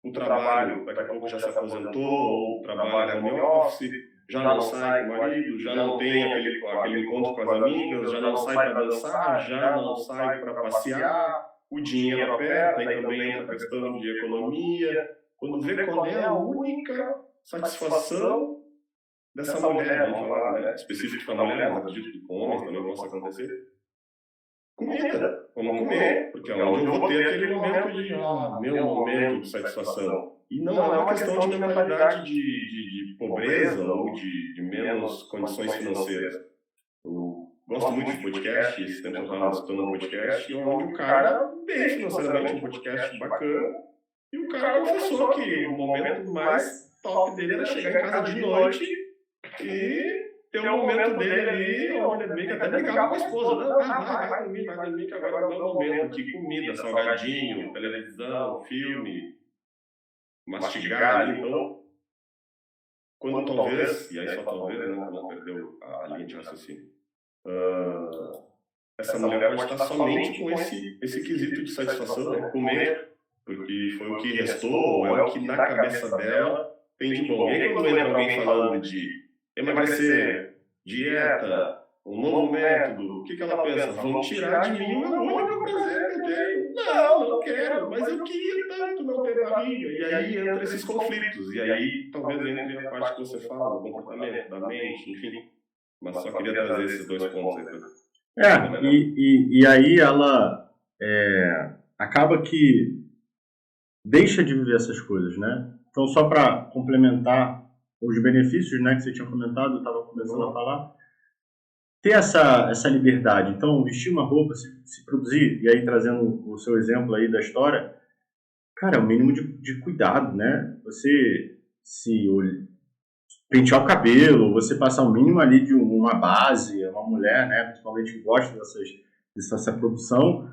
o trabalho daqui a pouco já se aposentou, ou trabalha home office, já não sai com o marido, já não tem aquele encontro com as amigas, já não sai para dançar, já não sai para passear, o dinheiro aperta, aí também entra a questão de economia. Quando vê qual é a única satisfação dessa mulher, vamos falar, né? Específico para mulher, mas acredito que com homens também possa acontecer. Comida, vamos comer, porque é onde eu vou ter aquele momento de, meu momento de satisfação. E não é uma questão de mentalidade de pobreza ou de menos condições financeiras. Eu gosto muito de podcast, esse tempo eu estava escutando um podcast, onde o cara tem financeiramente um podcast bacana, e o cara confessou que o momento mais top dele era chegar em casa de noite e ter um momento dele ali, onde ele meio que até brigava com a esposa. Não, vai dormir, que agora é o meu momento aqui. Comida, salgadinho, televisão, filme, mastigar ali. Então, quando talvez, e aí só talvez, né, não perdeu a linha de raciocínio, essa mulher pode estar somente com esse quesito de satisfação, né, comer, porque foi o que restou, ou é o que na cabeça dela tem de bom. E aí quando entra alguém falando de emagrecer, dieta, um novo método, o que ela pensa? Vão tirar de mim o meu único prazer que eu tenho. Não quero, mas eu queria tanto não ter barriga. E aí entra esses conflitos, e aí talvez entre a parte que você fala, do comportamento, da mente, enfim. Mas só queria trazer esses dois pontos aí. E aí ela acaba que deixa de viver essas coisas, né? Então, só para complementar os benefícios, né, que você tinha comentado, eu estava começando a falar, ter essa liberdade. Então, vestir uma roupa, se produzir, e aí trazendo o seu exemplo aí da história, cara, é o mínimo de cuidado, né? Você se pentear o cabelo, você passar o mínimo ali de uma base, uma mulher, né, principalmente que gosta dessa produção,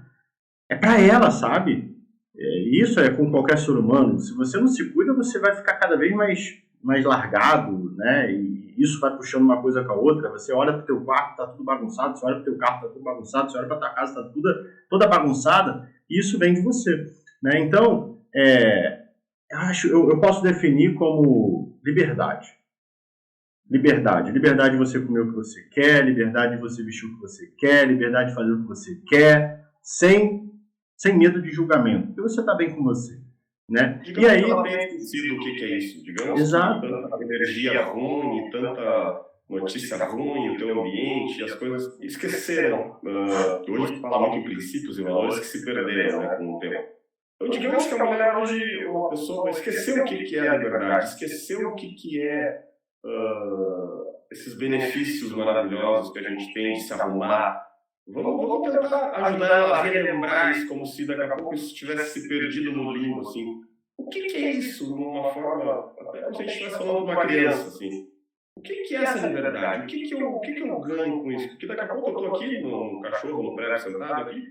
é para ela, sabe? Isso é com qualquer ser humano. Se você não se cuida, você vai ficar cada vez mais largado, né? E isso vai puxando uma coisa com a outra. Você olha pro teu quarto, tá tudo bagunçado. Você olha pro teu carro, tá tudo bagunçado. Você olha pra tua casa, tá toda bagunçada. E isso vem de você, né? Então, eu posso definir como liberdade. Liberdade de você comer o que você quer, liberdade de você vestir o que você quer, liberdade de fazer o que você quer, sem medo de julgamento, porque você está bem com você, né? Digamos, e aí ela tem esquecido o que é isso, digamos. Exato. Tanta energia ruim, tanta notícia ruim, o teu ambiente, as coisas esqueceram. Hoje a gente fala muito em princípios e valores que se perderam, né, com o tempo. Então digamos que a mulher hoje, uma pessoa esqueceu o que é a liberdade, esqueceu o que é esses benefícios maravilhosos que a gente tem de se arrumar. Vamos tentar ajudar ela a relembrar isso, como se daqui a pouco isso tivesse se perdido no limbo, assim. O que é isso, de uma forma, até como se a gente estivesse falando de uma criança, assim. O que é essa liberdade? O que eu ganho com isso? Porque daqui a pouco eu estou aqui no cachorro, no prédio, sentado aqui.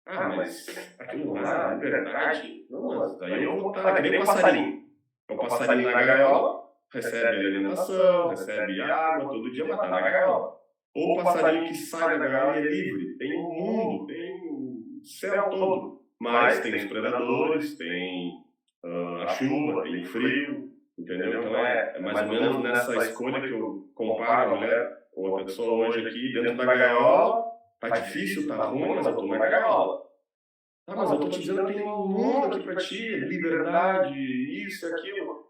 Mas aquilo lá, liberdade? Não, mas daí eu vou estar que nem passarinho. É o passarinho na gaiola, recebe alimentação, recebe água, todo dia, mas está na gaiola. Ou o passarinho que sai da gaiola e é livre. Tem um mundo, tem o céu todo. Mas tem os predadores, tem a chuva, tem o frio, entendeu? Então é mais ou menos nessa escolha que eu comparo a mulher ou a pessoa hoje aqui dentro da gaiola. Tá difícil, tá ruim, mas eu tô na gaiola. Mas eu tô te dizendo que tem um mundo aqui pra ti, liberdade, isso e aquilo.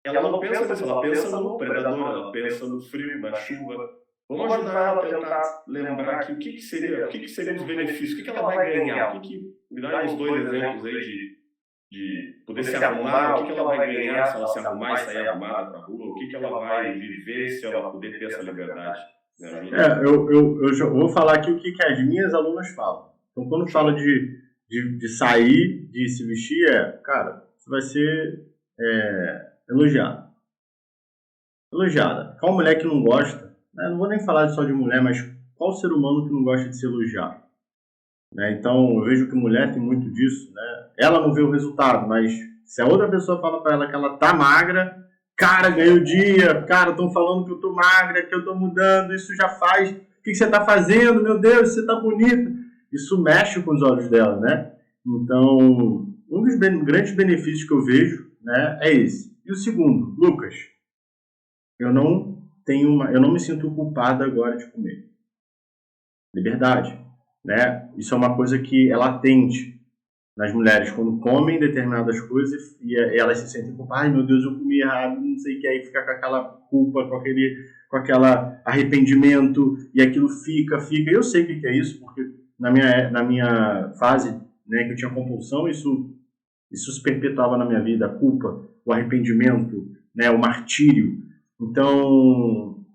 Ela não pensa nisso, ela pensa no predador, ela pensa no frio, na chuva. Vamos ajudar ela a tentar lembrar que o que seriam os benefícios, o que ela vai ganhar, me dá uns dois exemplos aí de poder se arrumar, o que ela vai ganhar se ela se arrumar e sair arrumada para a rua, o que ela vai viver se ela poder ter essa liberdade. Eu já vou falar aqui o que as minhas alunas falam. Então, quando fala de sair, de se vestir, cara, você vai ser elogiada. Qual mulher que não gosta? Não vou nem falar só de mulher, mas qual ser humano que não gosta de se elogiar? Né? Então, eu vejo que mulher tem muito disso, né? Ela não vê o resultado, mas se a outra pessoa fala para ela que ela tá magra, cara, ganhei o dia, cara, estão falando que eu tô magra, que eu tô mudando, isso já faz, o que você tá fazendo? Meu Deus, você tá bonita. Isso mexe com os olhos dela, né? Então, um dos grandes benefícios que eu vejo, né, é esse. E o segundo, Lucas, eu não me sinto culpada agora de comer. Liberdade, né? Isso é uma coisa que é latente nas mulheres quando comem determinadas coisas e elas se sentem culpadas. Ai, meu Deus, eu comi errado, não sei o que, aí fica com aquela culpa, com aquela arrependimento e aquilo fica. Eu sei o que é isso, porque na minha fase, né, que eu tinha compulsão, isso se perpetuava na minha vida, a culpa, o arrependimento, né, o martírio. Então,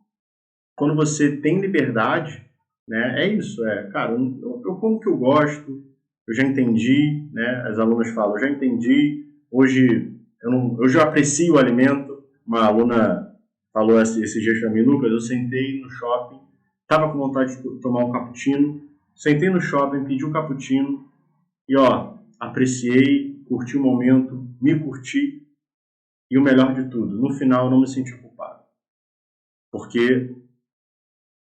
quando você tem liberdade, né, é isso, cara, eu como que eu gosto, eu já entendi, né, as alunas falam, eu já entendi, hoje eu aprecio o alimento. Uma aluna falou esse dia para mim, Lucas, eu sentei no shopping, estava com vontade de tomar um cappuccino, sentei no shopping, pedi um cappuccino e, apreciei, curti o momento, me curti e o melhor de tudo, no final eu não me senti culpado. Porque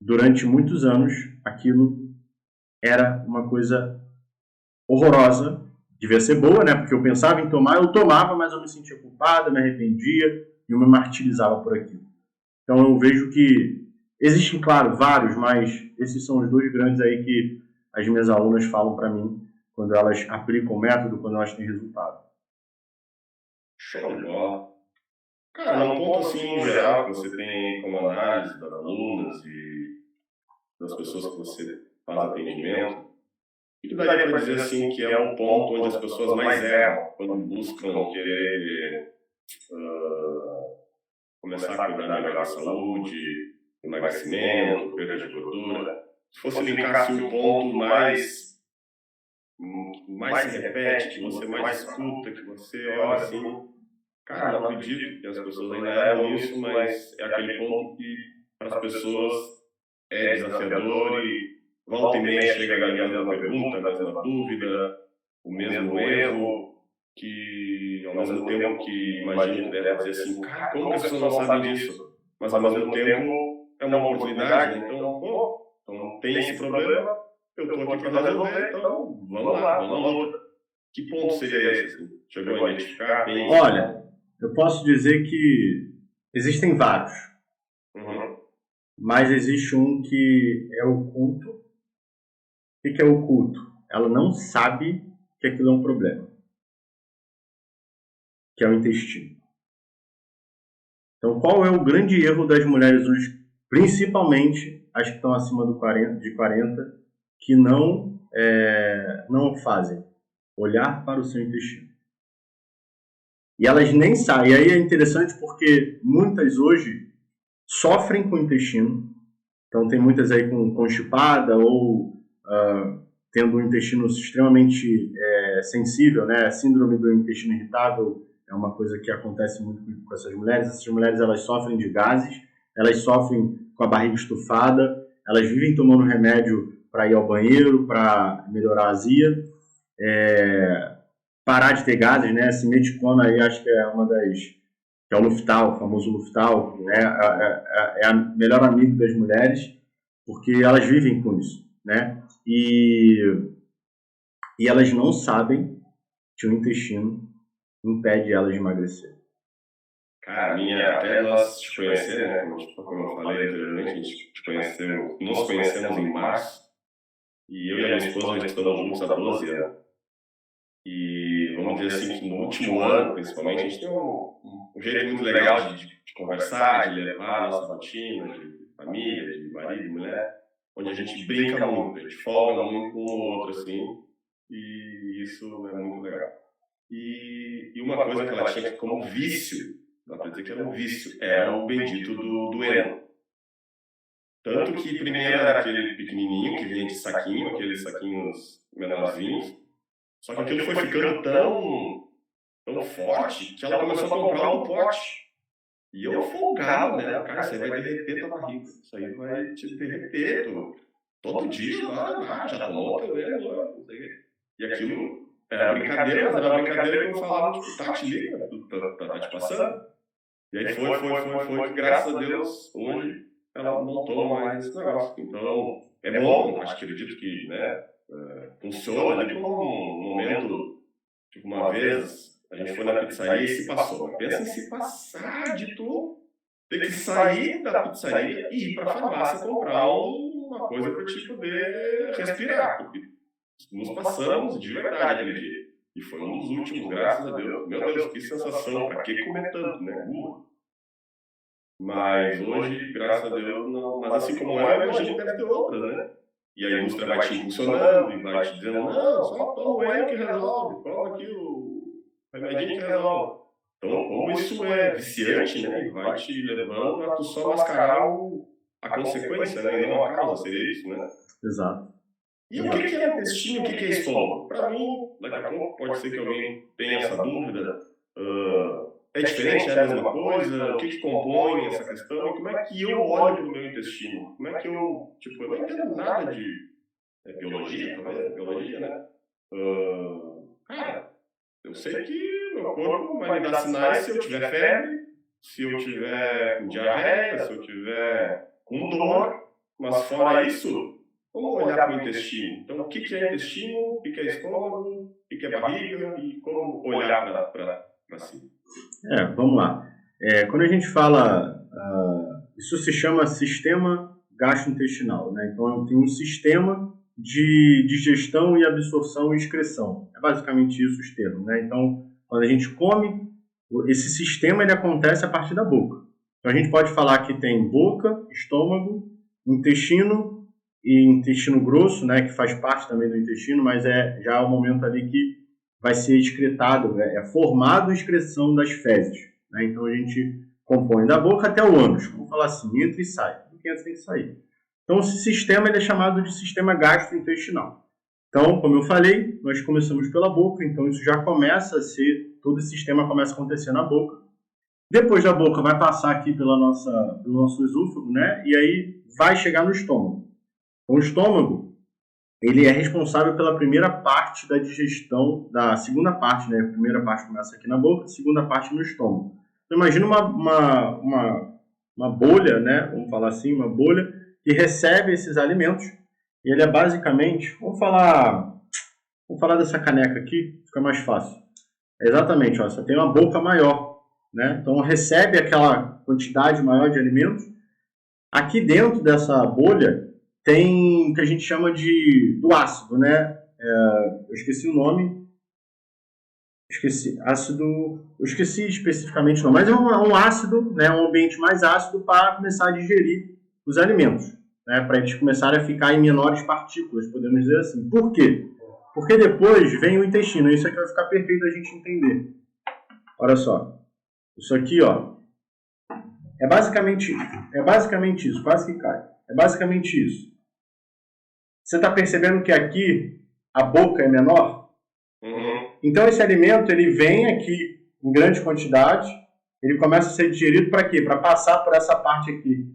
durante muitos anos aquilo era uma coisa horrorosa, devia ser boa, né? Porque eu pensava em tomar, eu tomava, mas eu me sentia culpado, me arrependia e eu me martirizava por aquilo. Então eu vejo que existem, claro, vários, mas esses são os dois grandes aí que as minhas alunas falam para mim quando elas aplicam o método, quando elas têm resultado. Show de bola. Cara, num ponto assim, em geral, que você tem como análise das alunas e das pessoas que você faz atendimento, o que daria para dizer assim que é um ponto onde as pessoas mais erram quando buscam querer começar a cuidar melhor da saúde, emagrecimento, perda de gordura? Se fosse linkar assim, o ponto mais se repete, que você mais escuta, que você olha assim, cara, não acredito que as pessoas ainda erram nisso, mas é aquele ponto que para as pessoas é desafiador e volta e meia chega a mesma pergunta, a mesma dúvida, o mesmo erro, que ao mesmo tempo que imagino que deve dizer assim, cara, como que as pessoas não sabem disso? Mas ao mesmo tempo é uma oportunidade, né? Então tem esse problema, eu estou aqui para resolver, então vamos lá, vamos à luta. Que ponto seria esse? Assim? Chegou a identificar? Olha, eu posso dizer que existem vários, mas existe um que é o culto. O que é o culto? Ela não sabe que aquilo é um problema, que é o intestino. Então, qual é o grande erro das mulheres hoje, principalmente as que estão acima de 40, que não fazem? Olhar para o seu intestino. E elas nem sabem. E aí é interessante porque muitas hoje sofrem com o intestino. Então, tem muitas aí com constipada ou tendo um intestino extremamente sensível, né? A síndrome do intestino irritável é uma coisa que acontece muito com essas mulheres. Essas mulheres, elas sofrem de gases, elas sofrem com a barriga estufada, elas vivem tomando remédio para ir ao banheiro, para melhorar a azia, parar de ter gases, né? Esse Simeticona aí, acho que é uma das... que é o Luftal, o famoso Luftal, né? É a melhor amigo das mulheres, porque elas vivem com isso, né? E elas não sabem que o intestino impede elas de emagrecer. Cara, até nós te conhecemos, né? Como eu falei anteriormente, a gente nos conhecemos em março, e eu e a minha esposa já estamos juntos há 12 anos. E vamos dizer assim que no último ano, principalmente, a gente tem um jeito muito legal de conversar, de levar a nossa rotina, de família, de marido, de mulher, onde a gente brinca muito, a gente folga muito com o outro, assim, e isso é muito legal. E uma coisa que ela tinha como vício, dá pra dizer que era um vício, era o bendito do Eno. Tanto que primeiro era aquele pequenininho que vinha de saquinho, aqueles saquinhos menorzinhos, só que aquilo foi ficando tão forte que ela começou a comprar um pote. E eu folgava, né? Cara, isso aí vai derreter tua barriga, isso aí vai te derreter, todo dia lá, já tomou também, não sei o quê. E aquilo era brincadeira, mas era uma brincadeira que eu falava, tipo, tá, te liga, tá te passando. E aí foi, que graças a Deus, hoje ela não toma mais esse negócio. Então, é bom, acredito que, né, funciona ali como um momento, tipo, uma vez a gente foi na pizzaria e se passou. Pensa em se passar de tudo, ter que sair da pizzaria e ir pra farmácia comprar uma coisa pra te poder respirar, porque nos passamos de verdade aquele dia. E foi um dos últimos, graças a Deus. Meu Deus, que sensação, pra que comer tanto, né? Mas hoje, graças a Deus, não. Mas assim como eu imagino que deve ter outras, né? E a indústria vai te impulsionando e vai te dizendo, não, só toma o whey que resolve, toma aqui o remedinho que resolve. Então, como isso é viciante, né? E vai te levando a tu só mascarar a consequência, né? E não a causa, seria isso, né? Exato. E o que é intestino, o que é estômago? Para mim, daqui a pouco pode ser que alguém tenha essa dúvida. É diferente, é a mesma coisa? O que compõe essa questão? E como é que eu olho para o meu intestino? Como é que eu não entendo nada de biologia, talvez, biologia, né? Cara, eu sei que meu corpo vai me dar sinais se eu tiver febre, se eu tiver com diarreia, se eu tiver com dor, mas fora isso, vamos olhar para o intestino. Então, o que é intestino, o que é estômago, o que é barriga e como olhar para si. Vamos lá. Quando a gente fala, isso se chama sistema gastrointestinal, né? Então, tem um sistema de digestão e absorção e excreção. É basicamente isso os termos, né? Então, quando a gente come, esse sistema ele acontece a partir da boca. Então, a gente pode falar que tem boca, estômago, intestino e intestino grosso, né? Que faz parte também do intestino, mas já é o momento ali que vai ser excretado, é formado a excreção das fezes. Né? Então, a gente compõe da boca até o ânus. Vamos falar assim, entra e sai. O que entra tem que sair. Então, esse sistema ele é chamado de sistema gastrointestinal. Então, como eu falei, nós começamos pela boca, então isso já começa a ser, todo esse sistema começa a acontecer na boca. Depois da boca vai passar aqui pelo nosso esôfago, né? E aí vai chegar no estômago. Então, o estômago, ele é responsável pela primeira parte da digestão, da segunda parte, né? A primeira parte começa aqui na boca, a segunda parte no estômago. Então, imagina uma bolha, né? Vamos falar assim, uma bolha que recebe esses alimentos. E ele é basicamente, vamos falar dessa caneca aqui, fica mais fácil. Exatamente, ó, você tem uma boca maior, né? Então recebe aquela quantidade maior de alimentos. Aqui dentro dessa bolha tem o que a gente chama do ácido, né? Eu esqueci o nome. Eu esqueci especificamente o nome, mas é um ácido, né? Um ambiente mais ácido para começar a digerir os alimentos, né? Para eles começarem a ficar em menores partículas, podemos dizer assim. Por quê? Porque depois vem o intestino. Isso aqui vai ficar perfeito a gente entender. Olha só. Isso aqui, ó, é basicamente isso. Quase que cai. É basicamente isso. Você está percebendo que aqui a boca é menor? Uhum. Então esse alimento ele vem aqui em grande quantidade, ele começa a ser digerido para quê? Para passar por essa parte aqui.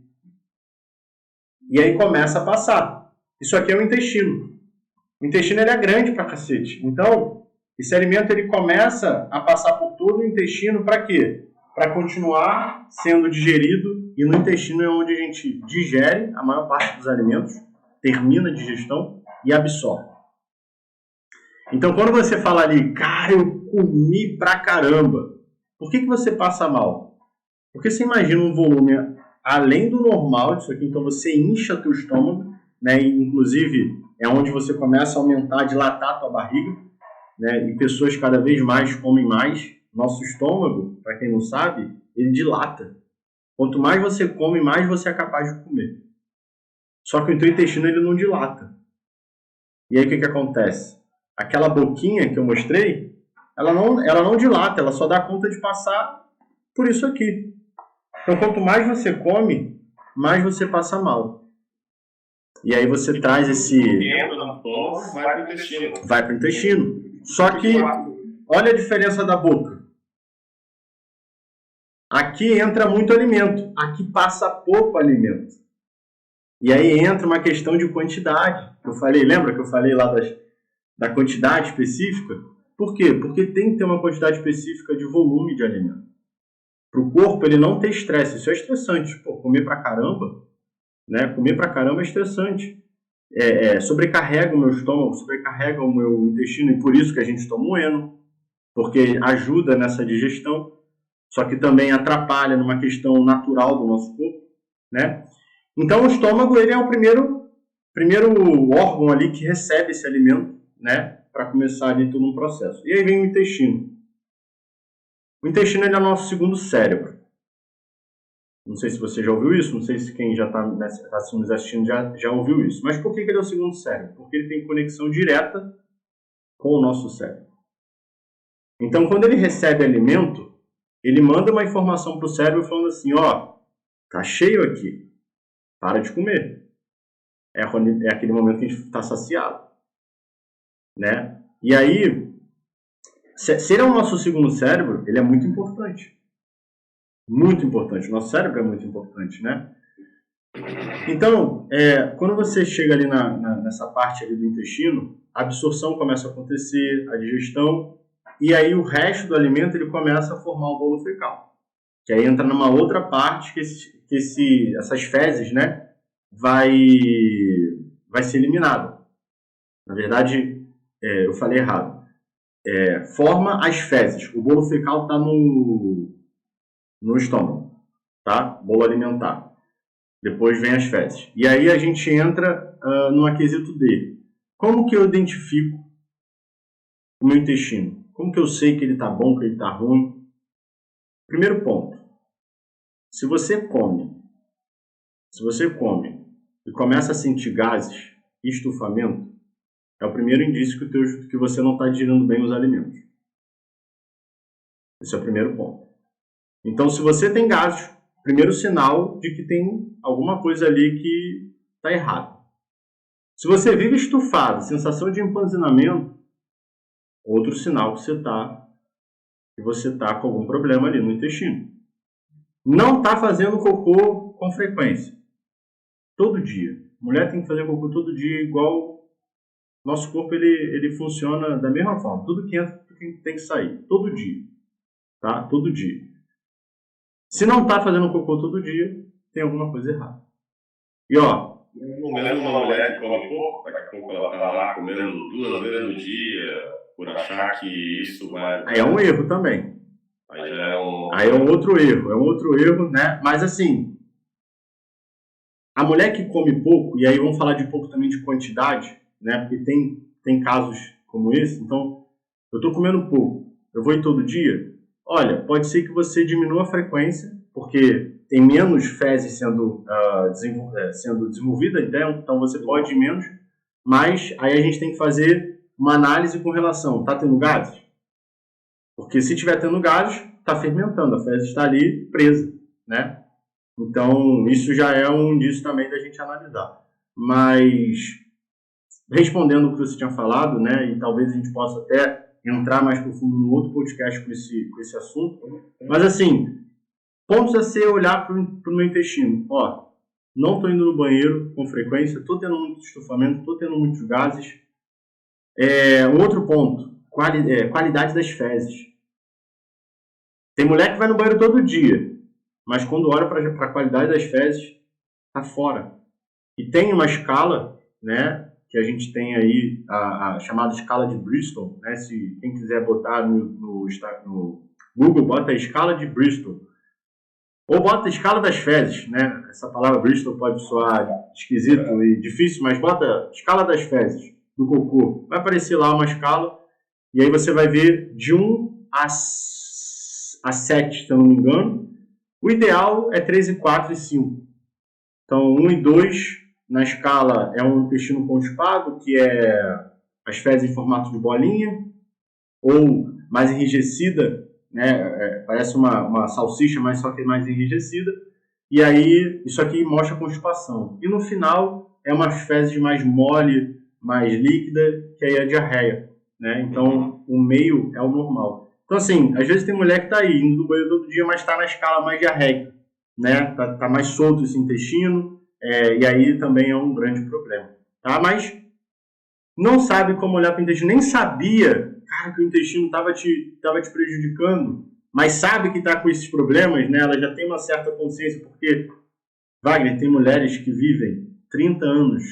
E aí começa a passar. Isso aqui é o intestino. O intestino ele é grande pra cacete. Então, esse alimento ele começa a passar por todo o intestino para quê? Para continuar sendo digerido, e no intestino é onde a gente digere a maior parte dos alimentos, termina a digestão e absorve. Então, quando você fala ali, cara, eu comi pra caramba, por que você passa mal? Porque você imagina um volume além do normal disso aqui, então você incha o teu estômago, né? E, inclusive, é onde você começa a aumentar, dilatar a tua barriga, né? E pessoas cada vez mais comem mais. Nosso estômago, para quem não sabe, ele dilata. Quanto mais você come, mais você é capaz de comer. Só que o teu intestino ele não dilata. E aí o que acontece? Aquela boquinha que eu mostrei, ela não dilata, ela só dá conta de passar por isso aqui. Então, quanto mais você come, mais você passa mal. E aí você traz esse... vai para o intestino. Vai para o intestino. Só que, olha a diferença da boca. Aqui entra muito alimento. Aqui passa pouco alimento. E aí entra uma questão de quantidade. Lembra que eu falei lá da quantidade específica? Por quê? Porque tem que ter uma quantidade específica de volume de alimento. Para o corpo ele não ter estresse. Isso é estressante. Pô, comer pra caramba, né? Comer pra caramba é estressante. Sobrecarrega o meu estômago, sobrecarrega o meu intestino, e por isso que a gente toma o Eno, porque ajuda nessa digestão, só que também atrapalha numa questão natural do nosso corpo, né? Então o estômago ele é o primeiro órgão ali que recebe esse alimento, né? Para começar ali todo um processo. E aí vem o intestino. O intestino ele é o nosso segundo cérebro. Não sei se você já ouviu isso, não sei se quem já está nos assistindo já ouviu isso. Mas por que ele é o segundo cérebro? Porque ele tem conexão direta com o nosso cérebro. Então, quando ele recebe alimento, ele manda uma informação para o cérebro falando assim, ó, tá cheio aqui, para de comer. É aquele momento que a gente está saciado, né? E aí, se ele é o nosso segundo cérebro, ele é muito importante. Muito importante. O nosso cérebro é muito importante, né? Então, quando você chega ali nessa parte ali do intestino, a absorção começa a acontecer, a digestão, e aí o resto do alimento ele começa a formar o bolo fecal. Que aí entra numa outra parte que essas fezes, né, vai ser eliminado. Na verdade, eu falei errado. Forma as fezes. O bolo fecal está no estômago, tá? Bolo alimentar. Depois vem as fezes. E aí a gente entra no quesito D. Como que eu identifico o meu intestino? Como que eu sei que ele está bom, que ele está ruim? Primeiro ponto. Se você come e começa a sentir gases e estufamento, é o primeiro indício que você não está digerindo bem os alimentos. Esse é o primeiro ponto. Então, se você tem gases, primeiro sinal de que tem alguma coisa ali que está errado. Se você vive estufado, sensação de empanzinamento, outro sinal que você está com algum problema ali no intestino. Não está fazendo cocô com frequência. Todo dia. Mulher tem que fazer cocô todo dia, igual nosso corpo ele funciona da mesma forma. Tudo que entra tem que sair. Todo dia. Tá? Todo dia. Se não está fazendo cocô todo dia, tem alguma coisa errada. E ó, mesmo uma mulher que come pouco, daqui a pouco ela está lá comendo 2 vezes no dia, por achar que isso vai... Aí é um erro também. Aí já é um... Aí é um outro erro, né? Mas assim, a mulher que come pouco, e aí vamos falar de pouco também de quantidade, né? Porque tem casos como esse. Então, eu estou comendo pouco, eu vou ir todo dia? Olha, pode ser que você diminua a frequência, porque tem menos fezes sendo desenvolvida, então você pode ir menos, mas aí a gente tem que fazer uma análise com relação, está tendo gases? Porque se estiver tendo gases, está fermentando, a fezes está ali presa, né? Então, isso já é um indício também da gente analisar. Mas, respondendo o que você tinha falado, né, e talvez a gente possa até entrar mais profundo no outro podcast com esse assunto, mas assim, pontos a ser olhar para o meu intestino. Ó, não estou indo no banheiro com frequência, estou tendo muito estufamento, estou tendo muitos gases. Um outro ponto, qualidade das fezes. Tem mulher que vai no banheiro todo dia, mas quando olha para a qualidade das fezes, está fora. E tem uma escala, né, que a gente tem aí, a chamada escala de Bristol, né, se quem quiser botar no Google, bota a escala de Bristol. Ou bota a escala das fezes, né? Essa palavra Bristol pode soar esquisito e difícil, mas bota escala das fezes, do cocô. Vai aparecer lá uma escala, e aí você vai ver de 1 a 7, se eu não me engano. O ideal é 3, 4 e 5. Então, 1 e 2 na escala é um intestino constipado, que é as fezes em formato de bolinha, ou mais enrijecida, né? Parece uma salsicha, mas só que é mais enrijecida. E aí, isso aqui mostra a constipação. E no final, é uma fezes mais mole, mais líquida, que aí é a diarreia, né? Então, o meio é o normal. Então, assim, às vezes tem mulher que está aí, indo do banheiro todo dia, mas está na escala mais diarreica, né? Tá mais solto esse intestino, e aí também é um grande problema. Tá? Mas não sabe como olhar para o intestino, nem sabia, cara, que o intestino estava te prejudicando, mas sabe que está com esses problemas, né? Ela já tem uma certa consciência, porque, Wagner, tem mulheres que vivem 30 anos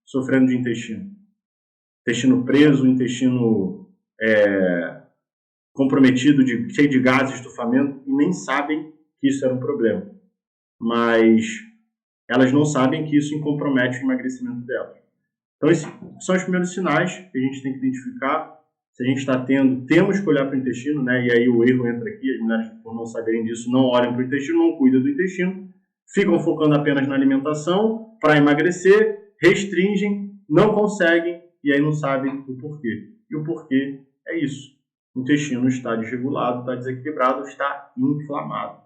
sofrendo de intestino. Intestino preso, intestino comprometido, cheio de gases, estufamento, e nem sabem que isso era um problema. Mas elas não sabem que isso compromete o emagrecimento delas. Então, esses são os primeiros sinais que a gente tem que identificar. Se a gente está temos que olhar para o intestino, né? E aí o erro entra aqui, as mulheres, por não saberem disso, não olham para o intestino, não cuidam do intestino, ficam focando apenas na alimentação para emagrecer, restringem, não conseguem, e aí não sabem o porquê. E o porquê é isso. O intestino está desregulado, está desequilibrado, está inflamado.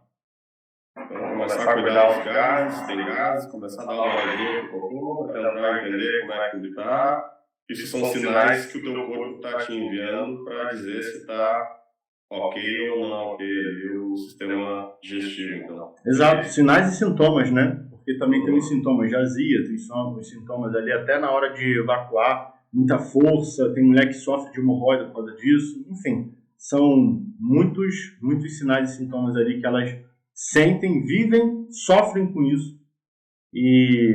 Então, começar a cuidar dos gases, tem gases, começar a dar uma olhadinha pro cocô, tentar entender como é que ele está. Isso são sinais que o teu corpo está te enviando para dizer se está ok ou não ok, o sistema digestivo, então. Exato, sinais e sintomas, né? Porque também tem os sintomas de azia, tem os sintomas ali até na hora de evacuar, muita força, tem mulher que sofre de hemorroida por causa disso, enfim, são muitos sinais e sintomas ali que elas sentem, vivem, sofrem com isso e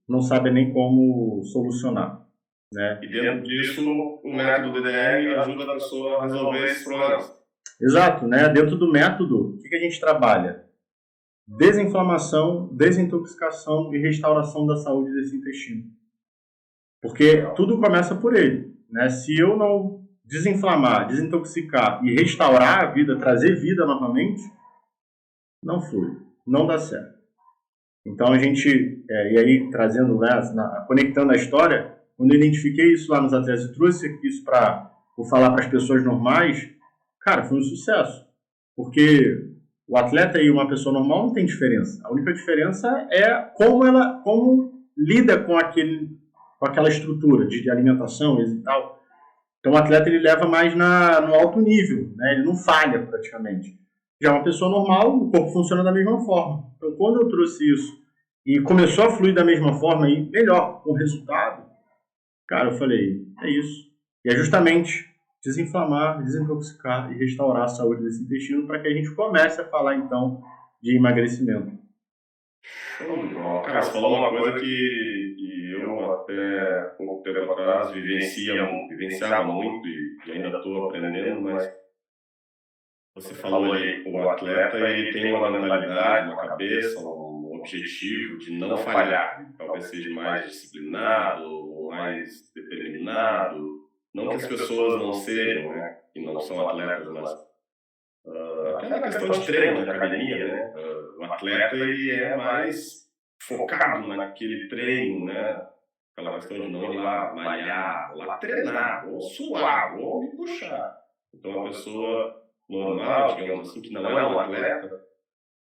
não sabem nem como solucionar, né? E dentro disso, o método DDR ajuda a pessoa a resolver esses problemas. Exato, né? Dentro do método, o que a gente trabalha? Desinflamação, desintoxicação e restauração da saúde desse intestino. Porque tudo começa por ele, né? Se eu não desinflamar, desintoxicar e restaurar a vida, trazer vida novamente, não flui, não dá certo. Então a gente, e aí trazendo, né, conectando a história, quando eu identifiquei isso lá nos atletas e trouxe isso para falar para as pessoas normais, cara, foi um sucesso. Porque o atleta e uma pessoa normal não tem diferença. A única diferença é como lida com aquela estrutura de alimentação e tal. Então o atleta ele leva mais no alto nível, né? Ele não falha praticamente. Já uma pessoa normal, o corpo funciona da mesma forma. Então quando eu trouxe isso e começou a fluir da mesma forma e melhor, com resultado, cara, eu falei, é isso. E é justamente desinflamar, desintoxicar e restaurar a saúde desse intestino para que a gente comece a falar, então, de emagrecimento. Show de bola. Cara, você falou uma coisa que eu até pouco tempo atrás vivenciava muito e ainda estou aprendendo, mas você falou ali, o atleta ele tem uma mentalidade, uma cabeça, um objetivo de não falhar. Talvez seja mais disciplinado, mais determinado. Não que as pessoas não sejam, né? Que não são atletas, mas aquela questão de treino na academia, né? O atleta ele é mais focado naquele treino, né? Aquela questão de não ir lá malhar, lá treinar, ou suar, ou me puxar. Então a pessoa normal, digamos assim, que não é um atleta,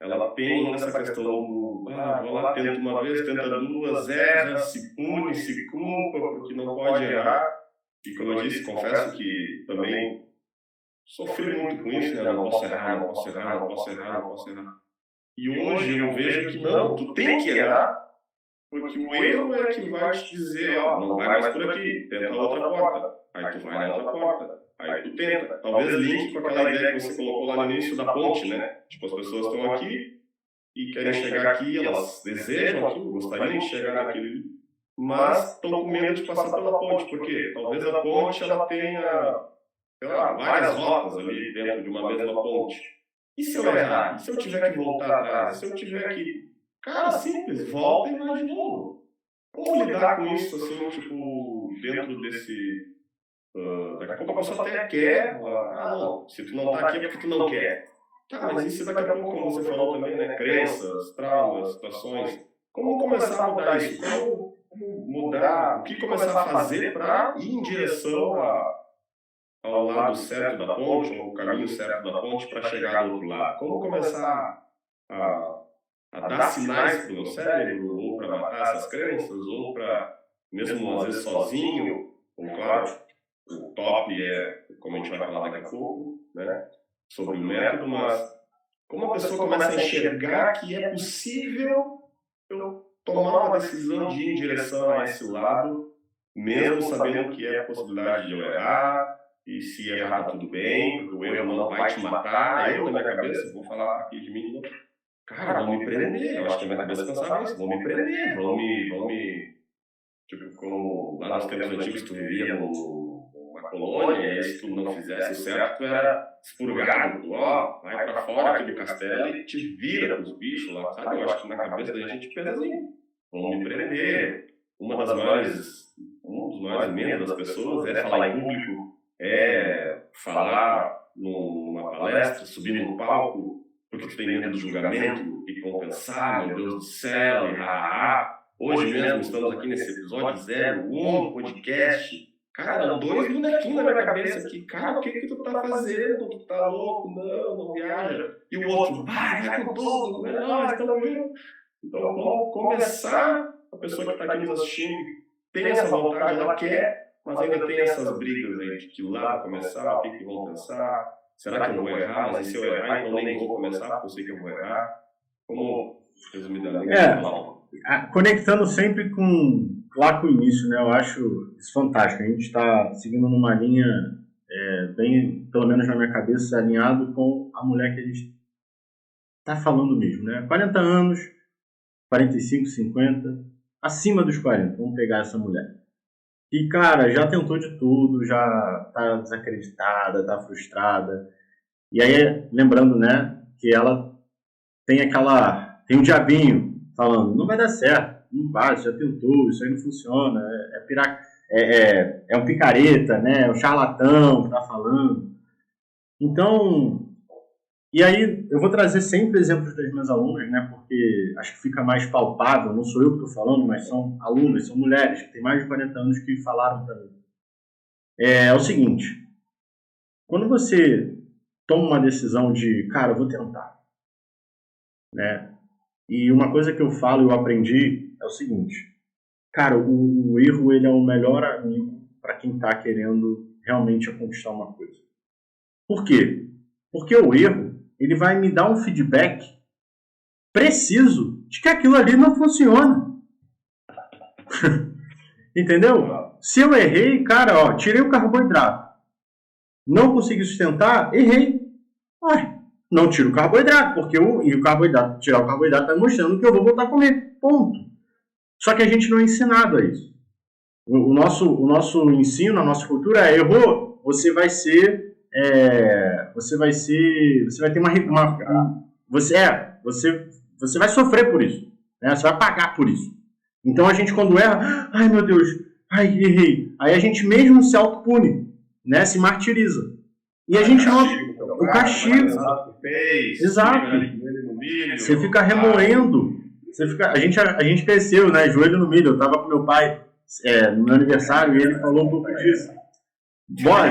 ela tem essa questão do vou lá, tenta uma vez, tenta duas, erra, se pune, se culpa, porque não pode errar. E como eu disse, confesso que também sofri muito com isso, né? Não posso errar, não posso errar, não posso errar, não posso errar. E hoje eu vejo que não, tu tem que errar, porque o erro é que vai te dizer, não vai mais por aqui, tenta outra porta. Aí tu vai na outra porta, aí tu tenta. Talvez link com aquela ideia que você colocou lá no início da ponte, né? Tipo, as pessoas estão aqui e querem chegar aqui, elas desejam aquilo, gostariam de chegar naquilo, mas estão com medo de passar pela ponte, porque talvez a ponte ela tenha, sei lá, várias rotas ali dentro de uma mesma ponte. E se eu errar? E se eu tiver que voltar atrás? E se eu tiver que... Cara, simples, volta e vai de novo. Como lidar com isso, assim, tipo, dentro desse... daqui a pouco a pessoa até quer, não, se tu não tá aqui é porque tu não quer. Tá, mas isso daqui a pouco, como você falou também, né, crenças, traumas, situações. Como começar a mudar isso? Como mudar? O que começar a fazer para ir em direção ao lado certo da ponte, ou o caminho certo da ponte para chegar do outro lado? Como começar a dar sinais para o meu cérebro, ou para matar essas crenças, ou para, mesmo às vezes sozinho, ou claro, o top é, como a gente vai falar daqui a pouco, né, sobre o método, mas como a pessoa começa a enxergar que é possível eu tomar uma decisão de ir em direção a esse lado, mesmo sabendo que é a possibilidade de eu errar, e se errar tudo bem, porque o erro não vai te matar. Eu, na minha cabeça, vou falar aqui de mim, cara, vão me prender. Eu acho que a minha cabeça pensava isso, vão me prender, vão me... Tipo, como lá nos tempos antigos tu vivia numa colônia, e aí se tu não fizesse o certo, tu era expurgado. Tu, vai pra fora aqui do castelo e te vira com os bichos lá, sabe? Eu acho que na cabeça da gente pensa assim, vão me prender. Um dos maiores medos das pessoas é falar em público, é falar numa palestra, subir no palco, porque tu tem medo do julgamento, o que vão pensar, meu Deus do céu, Hoje mesmo estamos aqui nesse episódio 01, podcast. Cara, 2 bonequinhos na minha cabeça aqui. Cara, o que tu tá fazendo? Tu tá louco? Não viaja. E o outro, vai com tudo, nós estamos juntos. Então vamos começar. A pessoa que está aqui nos assistindo tem essa vontade, ela quer, mas ainda tem essas brigas aí de que lado começar, o que vão pensar. Será que eu vou errar? Mas e se eu errar, então nem vou começar, porque eu sei que eu vou errar. Como, resumidamente, conectando sempre lá com o início, né? Eu acho isso fantástico. A gente está seguindo numa linha bem, pelo menos na minha cabeça, alinhado com a mulher que a gente está falando mesmo, né? 40 anos, 45, 50, acima dos 40, vamos pegar essa mulher. E, cara, já tentou de tudo, já tá desacreditada, tá frustrada. E aí, lembrando, né, que ela tem um diabinho falando, não vai dar certo, não vai, já tentou, isso aí não funciona, é um picareta, né, é um charlatão que tá falando. Então, e aí eu vou trazer sempre exemplos das minhas alunas, né, porque acho que fica mais palpável, não sou eu que estou falando, mas são alunas, são mulheres que têm mais de 40 anos que falaram para mim. É o seguinte, quando você toma uma decisão de, cara, eu vou tentar, né, e uma coisa que eu falo e eu aprendi é o seguinte, cara, o erro ele é o melhor amigo para quem está querendo realmente conquistar uma coisa. Por quê? Porque o erro ele vai me dar um feedback preciso de que aquilo ali não funciona. Entendeu? Se eu errei, cara, tirei o carboidrato, não consegui sustentar, errei. Não tiro o carboidrato, porque tirar o carboidrato está mostrando que eu vou voltar a comer. Ponto. Só que a gente não é ensinado a isso. O nosso ensino, a nossa cultura é errou, você vai ter você vai sofrer por isso, né? Você vai pagar por isso. Então a gente quando erra, ai meu Deus, errei. Aí a gente mesmo se autopune, né? Se martiriza. E a gente não... O castigo. Exato. Você fica remoendo. A gente cresceu, né? Joelho no milho. Eu tava com meu pai no meu aniversário e ele falou um pouco disso.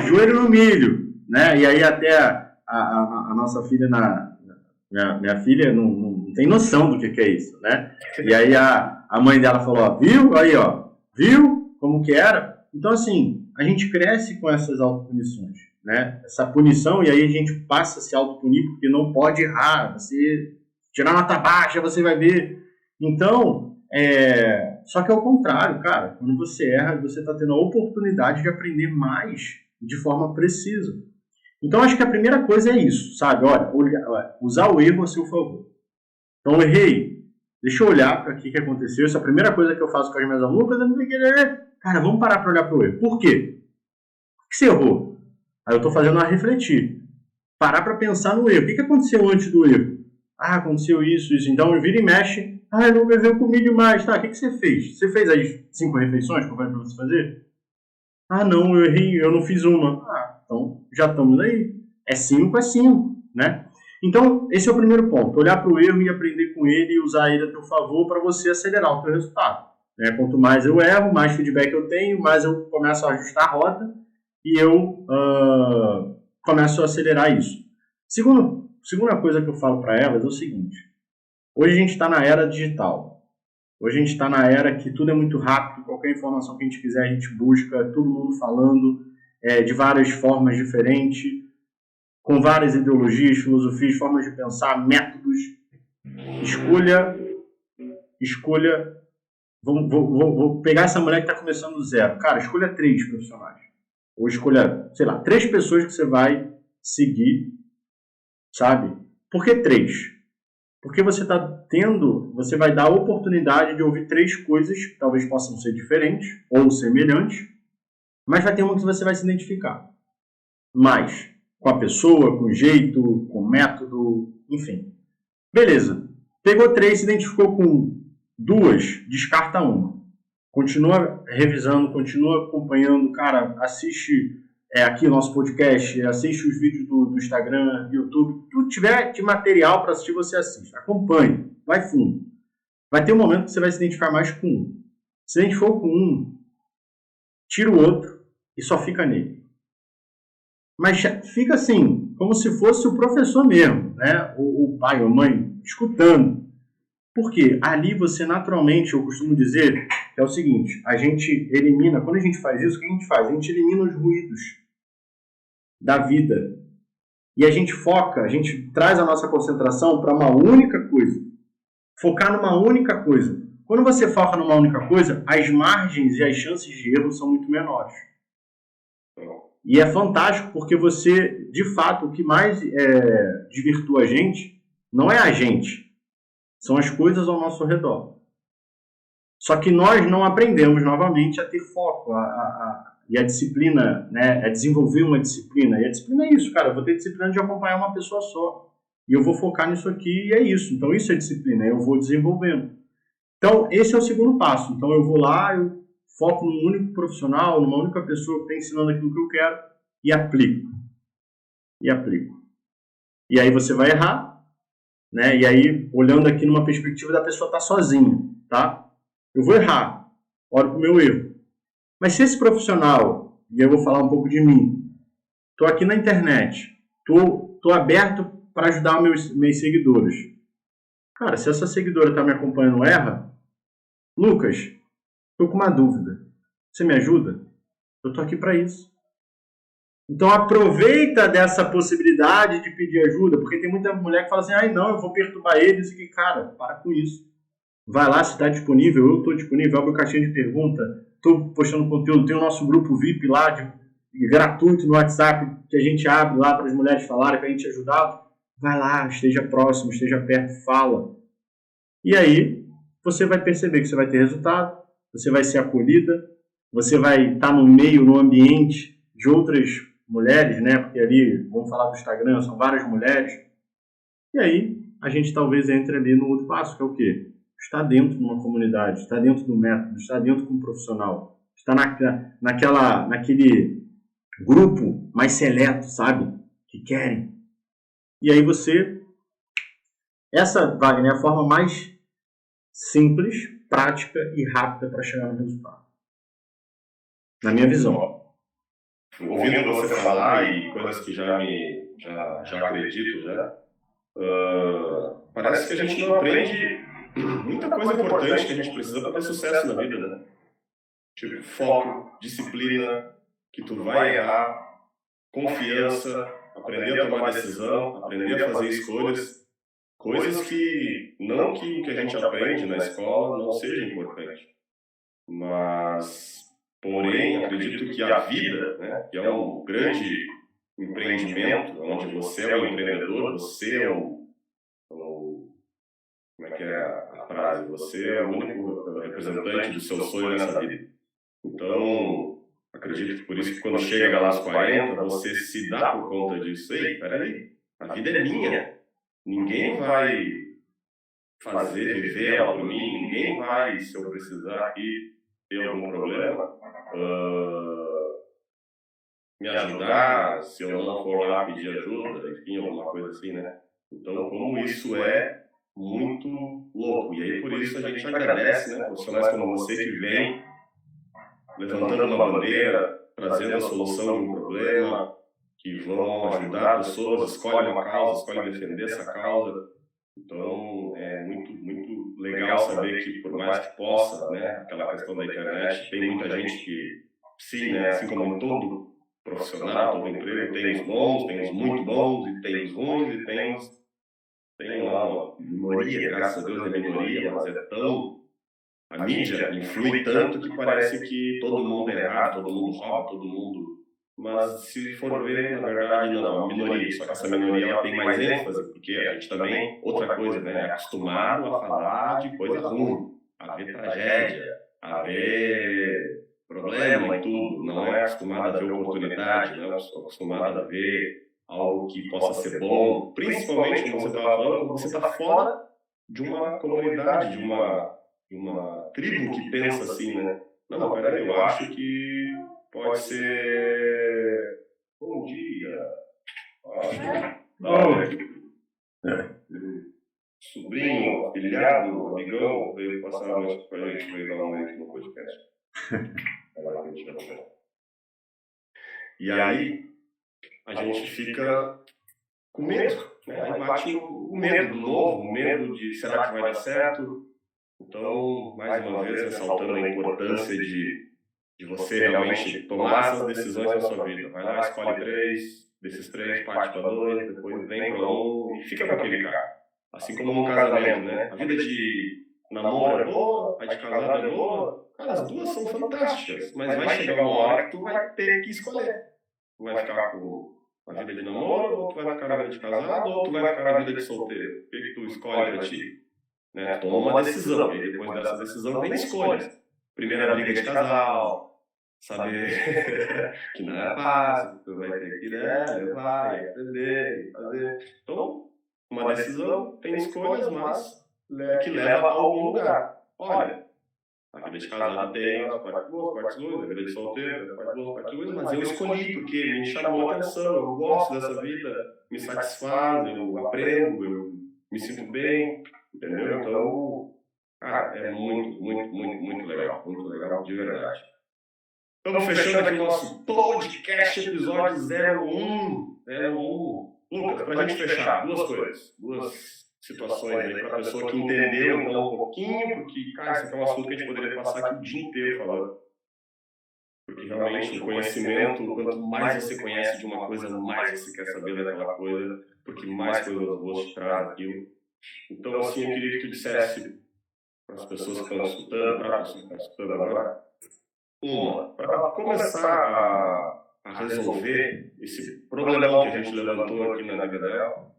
Joelho no milho, né? E aí até a nossa filha, minha filha não tem noção do que é isso, né? E aí a mãe dela falou, viu como que era? Então assim, a gente cresce com essas autopunições, né? Essa punição, e aí a gente passa a se autopunir porque não pode errar, você tirar nota baixa, você vai ver. Então, só que é o contrário, cara. Quando você erra, você está tendo a oportunidade de aprender mais de forma precisa. Então, acho que a primeira coisa é isso, sabe? Usar o erro a seu favor. Então, errei. Deixa eu olhar para o que aconteceu. Essa é a primeira coisa que eu faço com as minhas alunas. Cara, vamos parar para olhar para o erro. Por quê? Por que você errou? Aí eu estou fazendo ela refletir. Parar para pensar no erro. O que aconteceu antes do erro? Aconteceu isso. Então, vira e mexe. Não bebeu comigo mais. Tá, o que você fez? Você fez as 5 refeições que eu falei para você fazer? Não, eu errei, eu não fiz uma. Então, já estamos aí. É 5, né? Então, esse é o primeiro ponto. Olhar para o erro e aprender com ele e usar ele a teu favor para você acelerar o teu resultado. Né? Quanto mais eu erro, mais feedback eu tenho, mais eu começo a ajustar a rota e eu começo a acelerar isso. Segunda coisa que eu falo para elas é o seguinte. Hoje a gente está na era digital. Hoje a gente está na era que tudo é muito rápido, qualquer informação que a gente quiser a gente busca, todo mundo falando de várias formas diferentes, com várias ideologias, filosofias, formas de pensar, métodos. Escolha vou pegar essa mulher que está começando do zero. Cara, escolha 3 profissionais. Ou escolha, sei lá, 3 pessoas que você vai seguir, sabe? Por que 3? Porque você vai dar a oportunidade de ouvir 3 coisas que talvez possam ser diferentes ou semelhantes, mas vai ter uma que você vai se identificar mais com a pessoa, com o jeito, com o método, enfim. Beleza. Pegou 3, se identificou com 2, descarta uma. Continua revisando, continua acompanhando. Cara, assiste aqui o nosso podcast, assiste os vídeos do Instagram, do YouTube. Tudo tiver de material para assistir, você assiste. Acompanhe, vai fundo. Vai ter um momento que você vai se identificar mais com um. Se a gente for com um, tira o outro e só fica nele. Mas fica assim, como se fosse o professor mesmo, né? O pai ou a mãe, escutando. Porque ali você naturalmente, eu costumo dizer, é o seguinte, a gente elimina, quando a gente faz isso, o que a gente faz? A gente elimina os ruídos da vida. E a gente foca, a gente traz a nossa concentração para uma única coisa. Focar numa única coisa. Quando você foca numa única coisa, as margens e as chances de erro são muito menores. E é fantástico porque você, de fato, o que mais desvirtua a gente não é a gente, são as coisas ao nosso redor. Só que nós não aprendemos novamente a ter foco, e a disciplina, né, a desenvolver uma disciplina. E a disciplina é isso, cara, eu vou ter disciplina de acompanhar uma pessoa só. E eu vou focar nisso aqui e é isso. Então isso é disciplina, eu vou desenvolvendo. Então esse é o segundo passo. Então eu vou lá, eu foco num único profissional, numa única pessoa que está ensinando aquilo que eu quero e aplico. E aí você vai errar, né? E aí, olhando aqui numa perspectiva da pessoa estar sozinha, tá? Eu vou errar, olho para o meu erro. Mas se esse profissional, e eu vou falar um pouco de mim, estou aqui na internet, estou aberto para ajudar meus seguidores. Cara, se essa seguidora está me acompanhando erra, Lucas, estou com uma dúvida. Você me ajuda? Eu estou aqui para isso. Então aproveita dessa possibilidade de pedir ajuda, porque tem muita mulher que fala assim, ai não, eu vou perturbar eles, e que, cara, para com isso. Vai lá se está disponível, eu estou disponível, abre a caixinha de pergunta, estou postando conteúdo, tem o nosso grupo VIP lá, gratuito no WhatsApp, que a gente abre lá para as mulheres falarem, para a gente ajudar. Vai lá, esteja próximo, esteja perto, fala. E aí, você vai perceber que você vai ter resultado, você vai ser acolhida, você vai estar no meio, no ambiente de outras mulheres, né? Porque ali, vamos falar do Instagram, são várias mulheres. E aí, a gente talvez entre ali no outro passo, que é o quê? Está dentro de uma comunidade, está dentro do método, está dentro de um profissional, está naquele grupo mais seleto, sabe? Que querem. E aí essa, Wagner, é a forma mais simples, prática e rápida para chegar no resultado. Na minha visão. Ouvindo você falar e coisas que já acredito, parece que a gente não aprende muita coisa importante que a gente precisa para ter sucesso na vida, né? Tipo, foco, disciplina, que tu vai errar, confiança, aprender a tomar decisão, aprender a fazer escolhas, coisas que não que a gente aprende na escola não seja importante, mas porém, acredito que a vida, né, que é um grande empreendimento, onde você é o empreendedor, você é como é que é a frase? Você é o único representante do seu sonho nessa vida. Então, acredito que por isso que quando chega lá aos 40, você se dá por conta disso. Ei, peraí, a vida é minha. Ninguém vai viver ela por mim, ninguém vai, se eu precisar aqui, ter algum problema, me ajudar, se eu não for lá pedir ajuda, enfim, alguma coisa assim, né? Então, como isso é muito louco. E aí, por isso, a gente agradece, né, profissionais como você que vem levantando uma bandeira, trazendo a solução de um problema, que vão ajudar pessoas, escolhem uma causa, escolhem defender essa causa. Então, é muito, muito legal saber que, por mais que possa, né, aquela questão da internet, tem muita gente que, sim, né, assim como em todo profissional, todo emprego, tem os bons, tem os muito bons, e tem os ruins, e tem lá uma minoria, graças a Deus é minoria, mas é tão A mídia influi tanto que parece que todo mundo é errado, todo mundo rouba, todo mundo... Mas se for ver, na verdade, não, é uma minoria. Só que essa minoria ela tem mais ênfase, porque a gente também, outra coisa, né, é acostumado a falar de coisa ruim, a ver tragédia, a ver problema e tudo. Não é acostumado a ver oportunidade, não é acostumado a ver algo que possa ser bom. Principalmente, como você estava falando, quando você está fora de uma comunidade, de uma tribo que pensa assim, né? Não, peraí, eu acho que pode ser... Bom dia. Sobrinho, afilhado, amigão, veio passar a noite com a gente, veio dar uma noite no podcast. E aí, a gente fica com medo, né? Aí bate o medo do novo, o medo de será que vai dar certo? Então, mais uma vez, ressaltando a importância de você realmente tomar essas decisões na sua vida. Vai lá, escolhe 3, desses 3, parte para 2, depois vem para 1 e fica com aquele cara. Assim como no casamento, né? A vida de namoro é boa, a de casado é boa. Cara, as duas são fantásticas, mas vai chegar uma hora que tu vai ter que escolher. Tu vai ficar com a vida de namoro, ou tu vai ficar na vida de casado, ou tu vai ficar na vida de solteiro. O que tu escolhe para ti? Né? Toma uma decisão, e depois dessa decisão vem escolhas. Primeira briga de casal, saber que não é fácil, tu vai ter que levar, aprender, fazer. Então, uma decisão tem escolhas, mas que leva a algum lugar. Olha, a vida de casado tem as partes boas, partes ruins, a vida de solteiro, as partes boas, partes ruins, mas eu escolhi porque me chamou a atenção, eu gosto dessa vida, me satisfaz, eu aprendo, eu me sinto bem, entendeu? Então, cara, é muito legal, de verdade. Estamos fechando aqui o nosso podcast, episódio 01. Lucas, pra gente fechar, duas situações aí pra pessoa que entendeu então um pouquinho, porque, cara, isso aqui é um assunto que a gente poderia passar aqui o dia inteiro falando. Porque realmente o conhecimento, quanto mais você conhece de uma coisa, mais você quer saber daquela coisa, porque mais coisas boas te traz aquilo. Então, assim, eu queria que tu dissesse para as pessoas que estão escutando, para a pessoa que está escutando agora, para começar a resolver esse problemão que a gente levantou aqui na vida dela,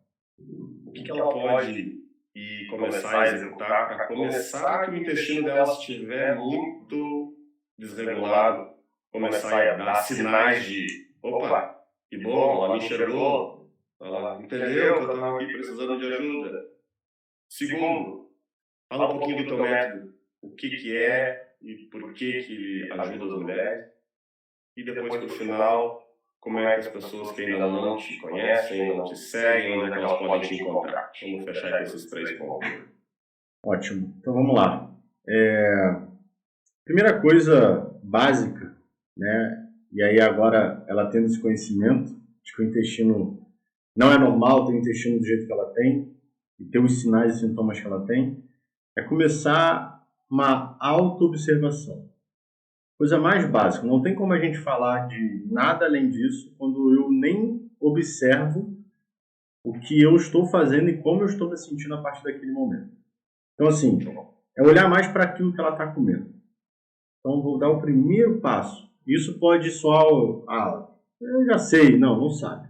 o que ela pode ir começar a executar para começar que o intestino dela estiver muito desregulado, começar a dar sinais de opa, que bom, ela me enxergou, ela entendeu que eu estava aqui precisando de ajuda. Segundo, fala um pouquinho do teu método, o que é e por que ele ajuda as mulheres. E depois, por final, como é que as pessoas que ainda não te conhecem, não te seguem, onde é que elas podem te encontrar? Vamos fechar com esses 3 pontos. Ótimo. Então vamos lá. Primeira coisa básica, né? E aí agora ela tendo esse conhecimento de que o intestino não é normal ter o intestino do jeito que ela tem e ter os sinais e sintomas que ela tem, é começar uma auto-observação. Coisa mais básica. Não tem como a gente falar de nada além disso quando eu nem observo o que eu estou fazendo e como eu estou me sentindo a partir daquele momento. Então, assim, é olhar mais para aquilo que ela está comendo. Então, vou dar o primeiro passo. Isso pode só... eu já sei. Não sabe.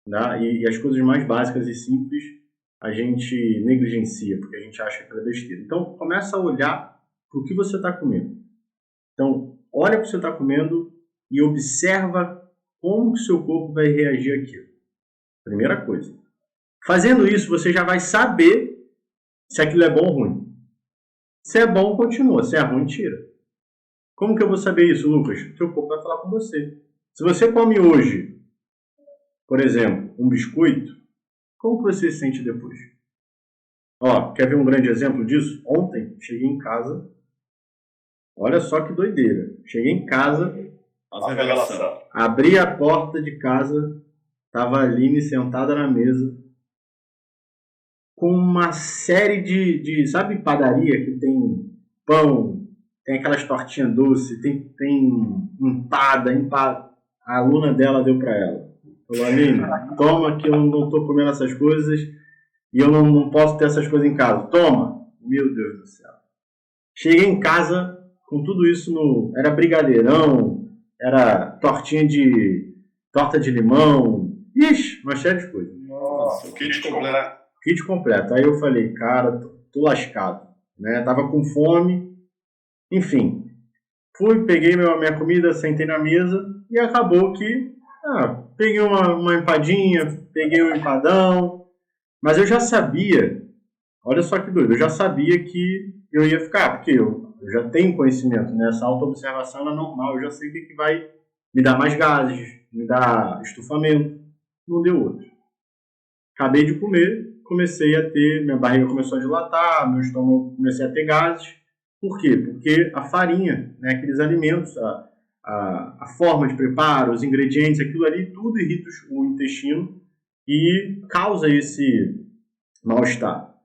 Tá? E as coisas mais básicas e simples a gente negligencia, porque a gente acha que é besteira. Então, começa a olhar para o que você está comendo. Então, olha para o que você está comendo e observa como que o seu corpo vai reagir àquilo. Primeira coisa. Fazendo isso, você já vai saber se aquilo é bom ou ruim. Se é bom, continua. Se é ruim, tira. Como que eu vou saber isso, Lucas? O seu corpo vai falar com você. Se você come hoje, por exemplo, um biscoito, como que você se sente depois? Quer ver um grande exemplo disso? Ontem, cheguei em casa. Olha só que doideira. Cheguei em casa, abri a porta de casa, estava a Aline sentada na mesa, com uma série de sabe, padaria que tem pão, tem aquelas tortinhas doces, tem empada. A aluna dela deu para ela. Falou, Aline, toma que eu não estou comendo essas coisas e eu não posso ter essas coisas em casa. Toma! Meu Deus do céu. Cheguei em casa com tudo isso era brigadeirão, era torta de limão, ixi, uma série de coisas. Nossa, o kit completo. Kit completo. Aí eu falei, cara, tô lascado, né? Tava com fome, enfim. Fui, peguei minha comida, sentei na mesa e acabou que peguei uma empadinha, peguei um empadão, mas eu já sabia, olha só que doido, eu já sabia que eu ia ficar, porque eu já tenho conhecimento, né? Essa autoobservação é normal, eu já sei o que vai me dar mais gases, me dar estufamento, não deu outro. Acabei de comer, comecei a ter, minha barriga começou a dilatar, meu estômago comecei a ter gases. Por quê? Porque a farinha, né, aqueles alimentos, a forma de preparo, os ingredientes, aquilo ali, tudo irrita o intestino e causa esse mal-estar.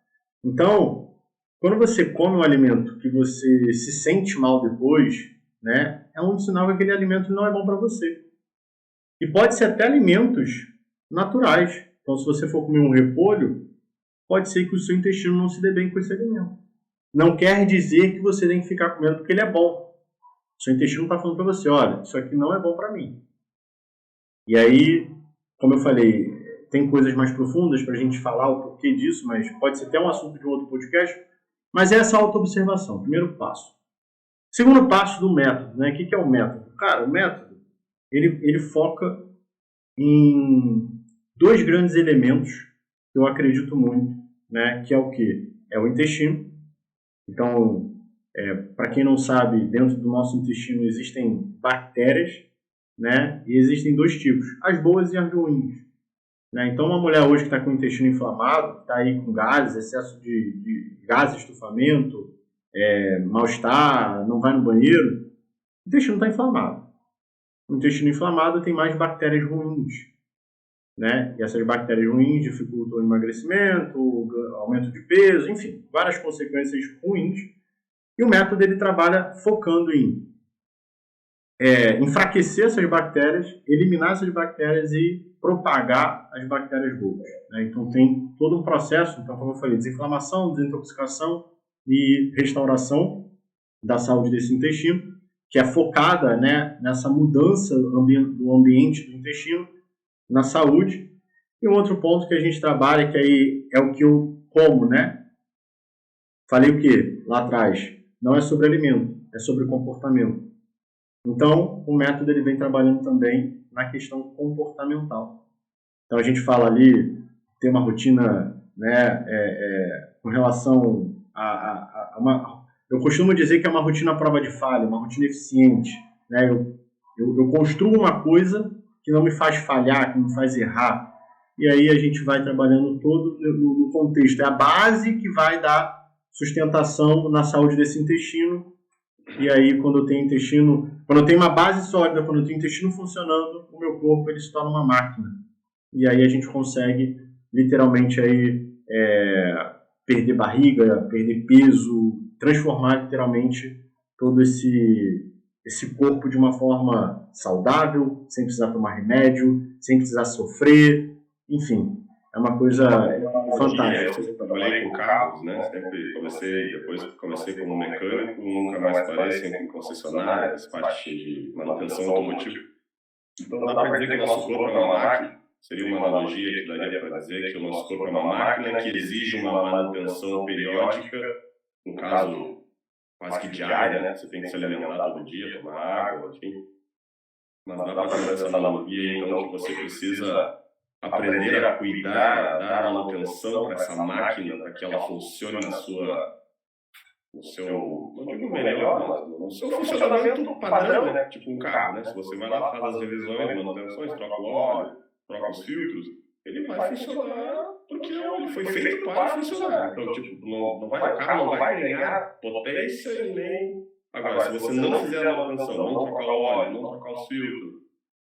Então, quando você come um alimento que você se sente mal depois, né, é um sinal que aquele alimento não é bom para você. E pode ser até alimentos naturais. Então, se você for comer um repolho, pode ser que o seu intestino não se dê bem com esse alimento. Não quer dizer que você tem que ficar comendo porque ele é bom. O seu intestino está falando para você, olha, isso aqui não é bom para mim. E aí, como eu falei, tem coisas mais profundas para a gente falar o porquê disso, mas pode ser até um assunto de um outro podcast. Mas é essa autoobservação, primeiro passo. Segundo passo do método, né? O que é o método? Cara, o método, ele foca em 2 grandes elementos que eu acredito muito, né? Que é o quê? É o intestino. Então, para quem não sabe, dentro do nosso intestino existem bactérias, né? E existem 2 tipos, as boas e as ruins. Né? Então, uma mulher hoje que está com o intestino inflamado, está aí com gases, excesso de gases, estufamento, mal-estar, não vai no banheiro, o intestino está inflamado. O intestino inflamado tem mais bactérias ruins. Né? E essas bactérias ruins dificultam o emagrecimento, o aumento de peso, enfim, várias consequências ruins. E o método ele trabalha focando em enfraquecer essas bactérias, eliminar essas bactérias e propagar as bactérias boas. Né? Então tem todo um processo, então, como eu falei, desinflamação, desintoxicação e restauração da saúde desse intestino, que é focada, né, nessa mudança do ambiente do intestino, na saúde. E um outro ponto que a gente trabalha, que aí é o que eu como, né? Falei o quê? Lá atrás. Não é sobre alimento, é sobre comportamento. Então, o método ele vem trabalhando também na questão comportamental. Então, a gente fala ali, ter uma rotina, né, com relação a uma... Eu costumo dizer que é uma rotina à prova de falha, uma rotina eficiente. Né? Eu construo uma coisa que não me faz falhar, que não me faz errar. E aí a gente vai trabalhando todo no contexto. É a base que vai dar sustentação na saúde desse intestino. E aí, quando eu tenho uma base sólida, quando eu tenho intestino funcionando, o meu corpo ele se torna uma máquina. E aí a gente consegue, literalmente, aí, perder barriga, perder peso, transformar, literalmente, todo esse corpo de uma forma saudável, sem precisar tomar remédio, sem precisar sofrer, enfim, é uma coisa fantástica. Eu trabalhei com carros, né? Sempre depois comecei como mecânico, nunca mais parei, sempre em concessionária, parte de manutenção automotiva. Então dá para dizer que o nosso corpo é uma máquina. Seria uma analogia que daria para dizer que o nosso corpo é uma máquina que exige uma manutenção periódica, no caso quase que diária, né? Você tem que se alimentar todo dia, tomar água, enfim. Mas dá para fazer essa analogia, então, que você precisa aprender a cuidar, dar manutenção para essa máquina, para que ela funcione no seu, não digo melhor, mas no seu funcionamento padrão, né? Tipo um carro, né? Se você vai lá, faz as revisões, manutenções, troca o óleo, troca os filtros, ele vai funcionar porque ele foi feito para funcionar. Então, tipo, o carro não vai ganhar potência e nem... Agora, se você não fizer a manutenção, não trocar o óleo, não trocar os filtros,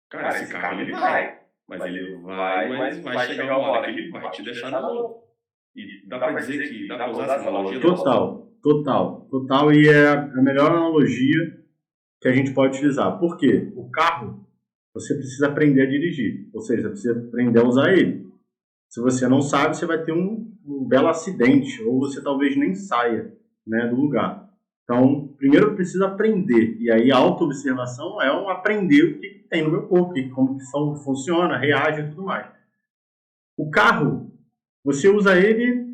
cara, esse carro ele vai. Mas ele vai chegar uma hora que ele vai te deixar na mão. E dá para dizer que dá para usar essa analogia? Total. E é a melhor analogia que a gente pode utilizar. Por quê? O carro, você precisa aprender a dirigir. Ou seja, você precisa aprender a usar ele. Se você não sabe, você vai ter um belo acidente. Ou você talvez nem saia, né, do lugar. Então, primeiro precisa aprender. E aí a autoobservação é um aprender o que tem no meu corpo, como que funciona, reage e tudo mais. O carro, você usa ele,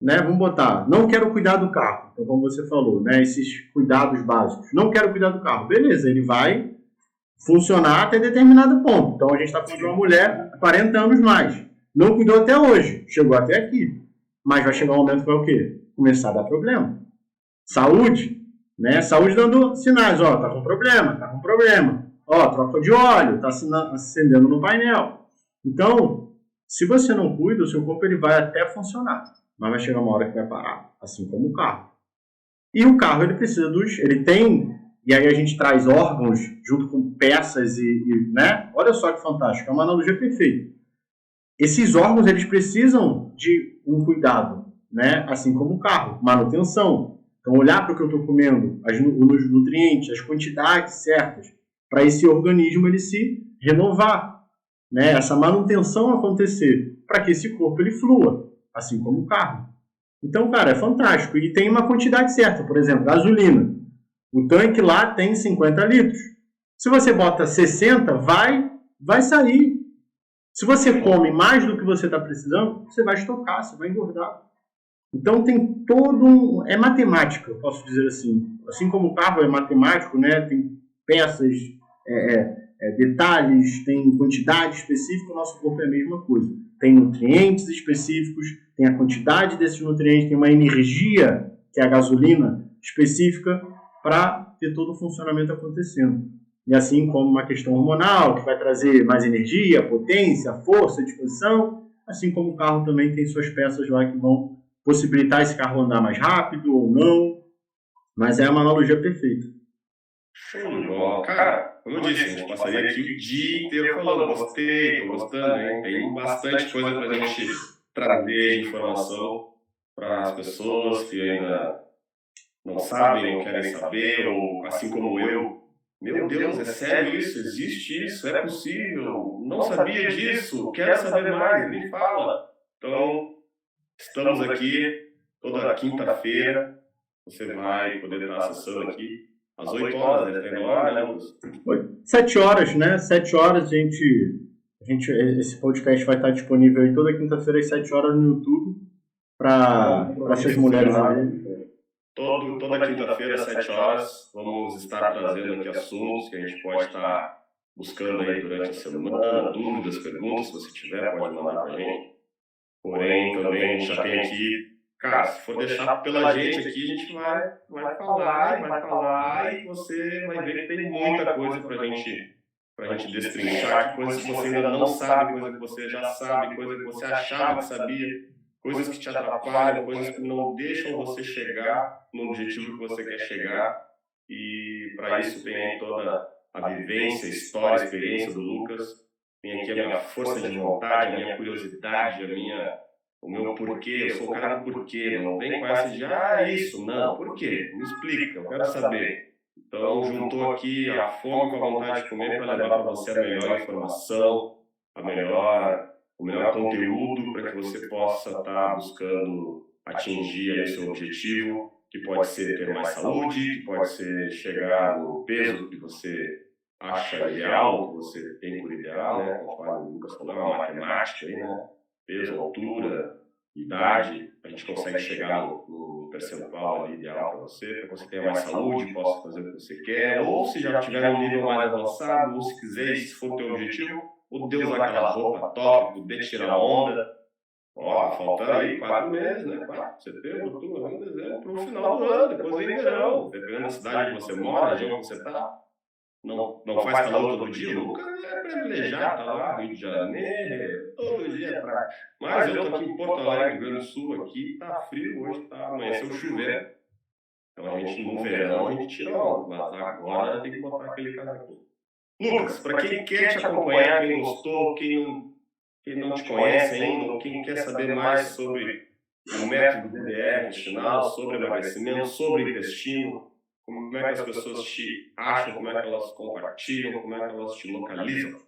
né? Vamos botar, não quero cuidar do carro. Então, como você falou, né? Esses cuidados básicos. Não quero cuidar do carro. Beleza, ele vai funcionar até determinado ponto. Então, a gente está falando de uma mulher 40 anos mais. Não cuidou até hoje. Chegou até aqui. Mas vai chegar um momento que vai o quê? Começar a dar problema. Saúde, né? Saúde dando sinais, ó, tá com problema. Ó, troca de óleo, tá acendendo no painel. Então, se você não cuida, o seu corpo ele vai até funcionar, mas vai chegar uma hora que vai parar, assim como o carro. E o carro, ele precisa ele tem, e aí a gente traz órgãos junto com peças né? Olha só que fantástico, é uma analogia perfeita. Esses órgãos, eles precisam de um cuidado, né? Assim como o carro, manutenção. Então, olhar para o que eu estou comendo, os nutrientes, as quantidades certas, para esse organismo ele se renovar, né? Essa manutenção acontecer, para que esse corpo ele flua, assim como o carro. Então, cara, é fantástico. E tem uma quantidade certa, por exemplo, gasolina. O tanque lá tem 50 litros. Se você bota 60, vai sair. Se você come mais do que você está precisando, você vai estocar, você vai engordar. Então tem todo é matemática, eu posso dizer assim. Assim como o carro é matemático, né? Tem peças, detalhes, tem quantidade específica, o nosso corpo é a mesma coisa. Tem nutrientes específicos, tem a quantidade desses nutrientes, tem uma energia, que é a gasolina, específica, para ter todo o funcionamento acontecendo. E assim como uma questão hormonal, que vai trazer mais energia, potência, força, disposição, assim como o carro também tem suas peças lá que vão possibilitar esse carro andar mais rápido ou não, mas é uma analogia perfeita. Show de bola. Cara, como eu disse, a gente passaria aqui o dia inteiro falando, gostei, tô gostando, hein? Tem bastante coisa pra gente trazer de informação para as pessoas que ainda não sabem ou querem saber, ou assim como eu, meu Deus, é sério isso? Existe isso? É possível? Não sabia disso? Quero saber mais, me fala. Então, estamos aqui toda quinta-feira. Você vai poder estar acessando aqui às 8 horas, deve ter hora, né, Lucas? 7 horas, né? 7 horas esse podcast vai estar disponível aí toda quinta-feira às 7 horas no YouTube para essas mulheres aí. Toda quinta-feira às 7 horas vamos estar trazendo aqui assuntos que a gente pode estar buscando aí durante a semana, dúvidas, perguntas, se você tiver, pode mandar para a gente. Porém, também a gente já tem aqui, cara, se for deixar pela gente aqui, a gente vai falar e você vai ver que tem muita coisa pra gente destrinchar, coisas que você ainda não sabe, coisa que você já sabe, coisa que você achava que sabia, coisas que te atrapalham, coisas que não deixam você chegar no objetivo que você quer chegar. E para isso tem aí toda a vivência, a história, a experiência do Lucas. Tem aqui a minha força de vontade, a minha curiosidade, o meu porquê. Eu sou o cara do porquê. Não vem com essa de, isso, não. Por quê? Me explica, eu quero saber. Então, juntou aqui a fome com a vontade de comer para levar para você a melhor informação, o melhor conteúdo para que você possa estar buscando atingir aí o seu objetivo, que pode ser ter mais saúde, que pode ser chegar no peso que você acha ideal, que você tem por ideal, né? Conforme o Lucas falou, é uma matemática aí, né? Peso, altura, idade, a gente consegue chegar no percentual ali ideal para você tenha mais saúde, possa fazer o que você quer, ou se já tiver um nível mais avançado, ou se quiser, se for o teu objetivo, o Deus usar aquela roupa top, poder tirar onda. Ó, falta aí 4 meses, né? 4, setembro, outubro, novembro, dezembro, para o final do ano, depois vem verão, dependendo da cidade que você mora, da região que você está. Não faz calor todo dia, o Lucas é privilegiado, tá lá, Rio de Janeiro, todo dia é praia. Mas eu tô aqui em Porto Alegre, Rio Grande do Sul, aqui tá frio hoje, amanheceu chovendo. Então a gente, no verão, a gente tira onda, mas agora tem que botar aquele casaquinho. Lucas, para quem quer te acompanhar, quem gostou, quem não te conhece ainda, ou quem quer saber mais sobre o método DDR intestinal, sobre emagrecimento, sobre intestino, como é que as pessoas te acham, como é que elas compartilham, como é que elas te localizam?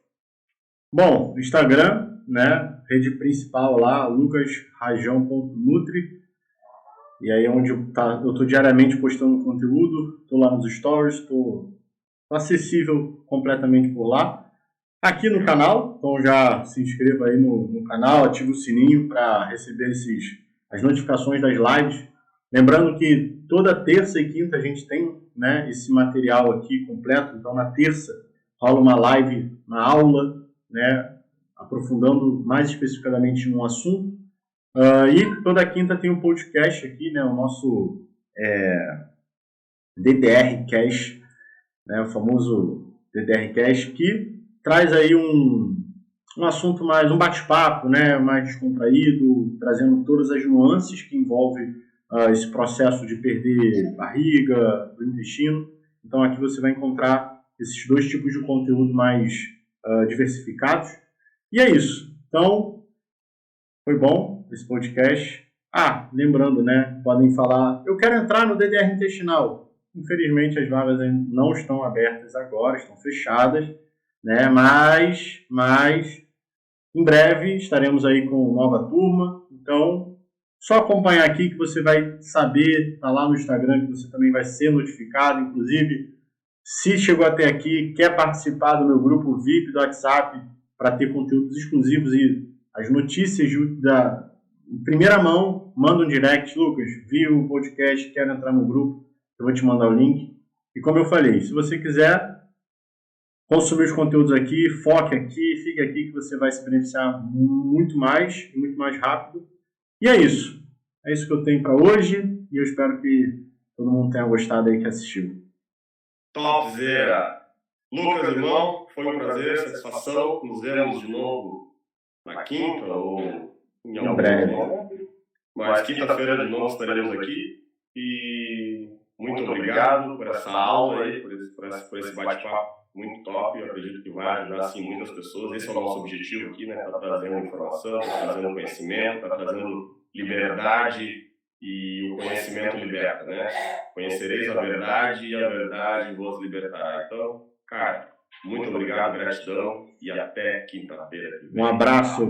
Bom, Instagram, né? Rede principal lá, lucasrajão.nutri. E aí é onde eu estou diariamente postando conteúdo, estou lá nos stories, estou acessível completamente por lá. Aqui no canal, então já se inscreva aí no canal, ative o sininho para receber as notificações das lives. Lembrando que toda terça e quinta a gente tem, né, esse material aqui completo. Então na terça rola uma live, uma aula, né, aprofundando mais especificamente num assunto. E toda quinta tem um podcast aqui, né, o nosso DDR Cash, né, o famoso DDR Cash, que traz aí um assunto mais, um bate-papo, né, mais descontraído, trazendo todas as nuances que envolvem esse processo de perder barriga, do intestino. Então aqui você vai encontrar esses dois tipos de conteúdo mais diversificados. E é isso. Então, foi bom esse podcast. Lembrando, né, podem falar, eu quero entrar no DDR intestinal. Infelizmente as vagas não estão abertas agora, estão fechadas, né, mas em breve estaremos aí com nova turma. Então, só acompanhar aqui que você vai saber, tá lá no Instagram, que você também vai ser notificado. Inclusive, se chegou até aqui, quer participar do meu grupo VIP do WhatsApp para ter conteúdos exclusivos e as notícias em primeira mão, manda um direct. Lucas, vi o podcast, quero entrar no grupo, eu vou te mandar o link. E como eu falei, se você quiser consumir os conteúdos aqui, foque aqui, fique aqui que você vai se beneficiar muito mais rápido. E é isso. É isso que eu tenho para hoje e eu espero que todo mundo tenha gostado aí que assistiu. Topzera! Lucas, irmão, foi um prazer, satisfação. Nos vemos de novo na quinta ou em breve. Momento. Mas quinta-feira de novo estaremos aqui. E muito obrigado por essa aula aí, por esse bate-papo muito top. Eu acredito que vai ajudar sim muitas pessoas. Esse é o nosso objetivo aqui, né? Tá trazendo informação, tá trazendo conhecimento, tá trazendo liberdade. E o conhecimento liberta, né? Conhecereis a verdade e a verdade vos libertará. Então, cara, muito obrigado, gratidão e até quinta-feira. Um abraço.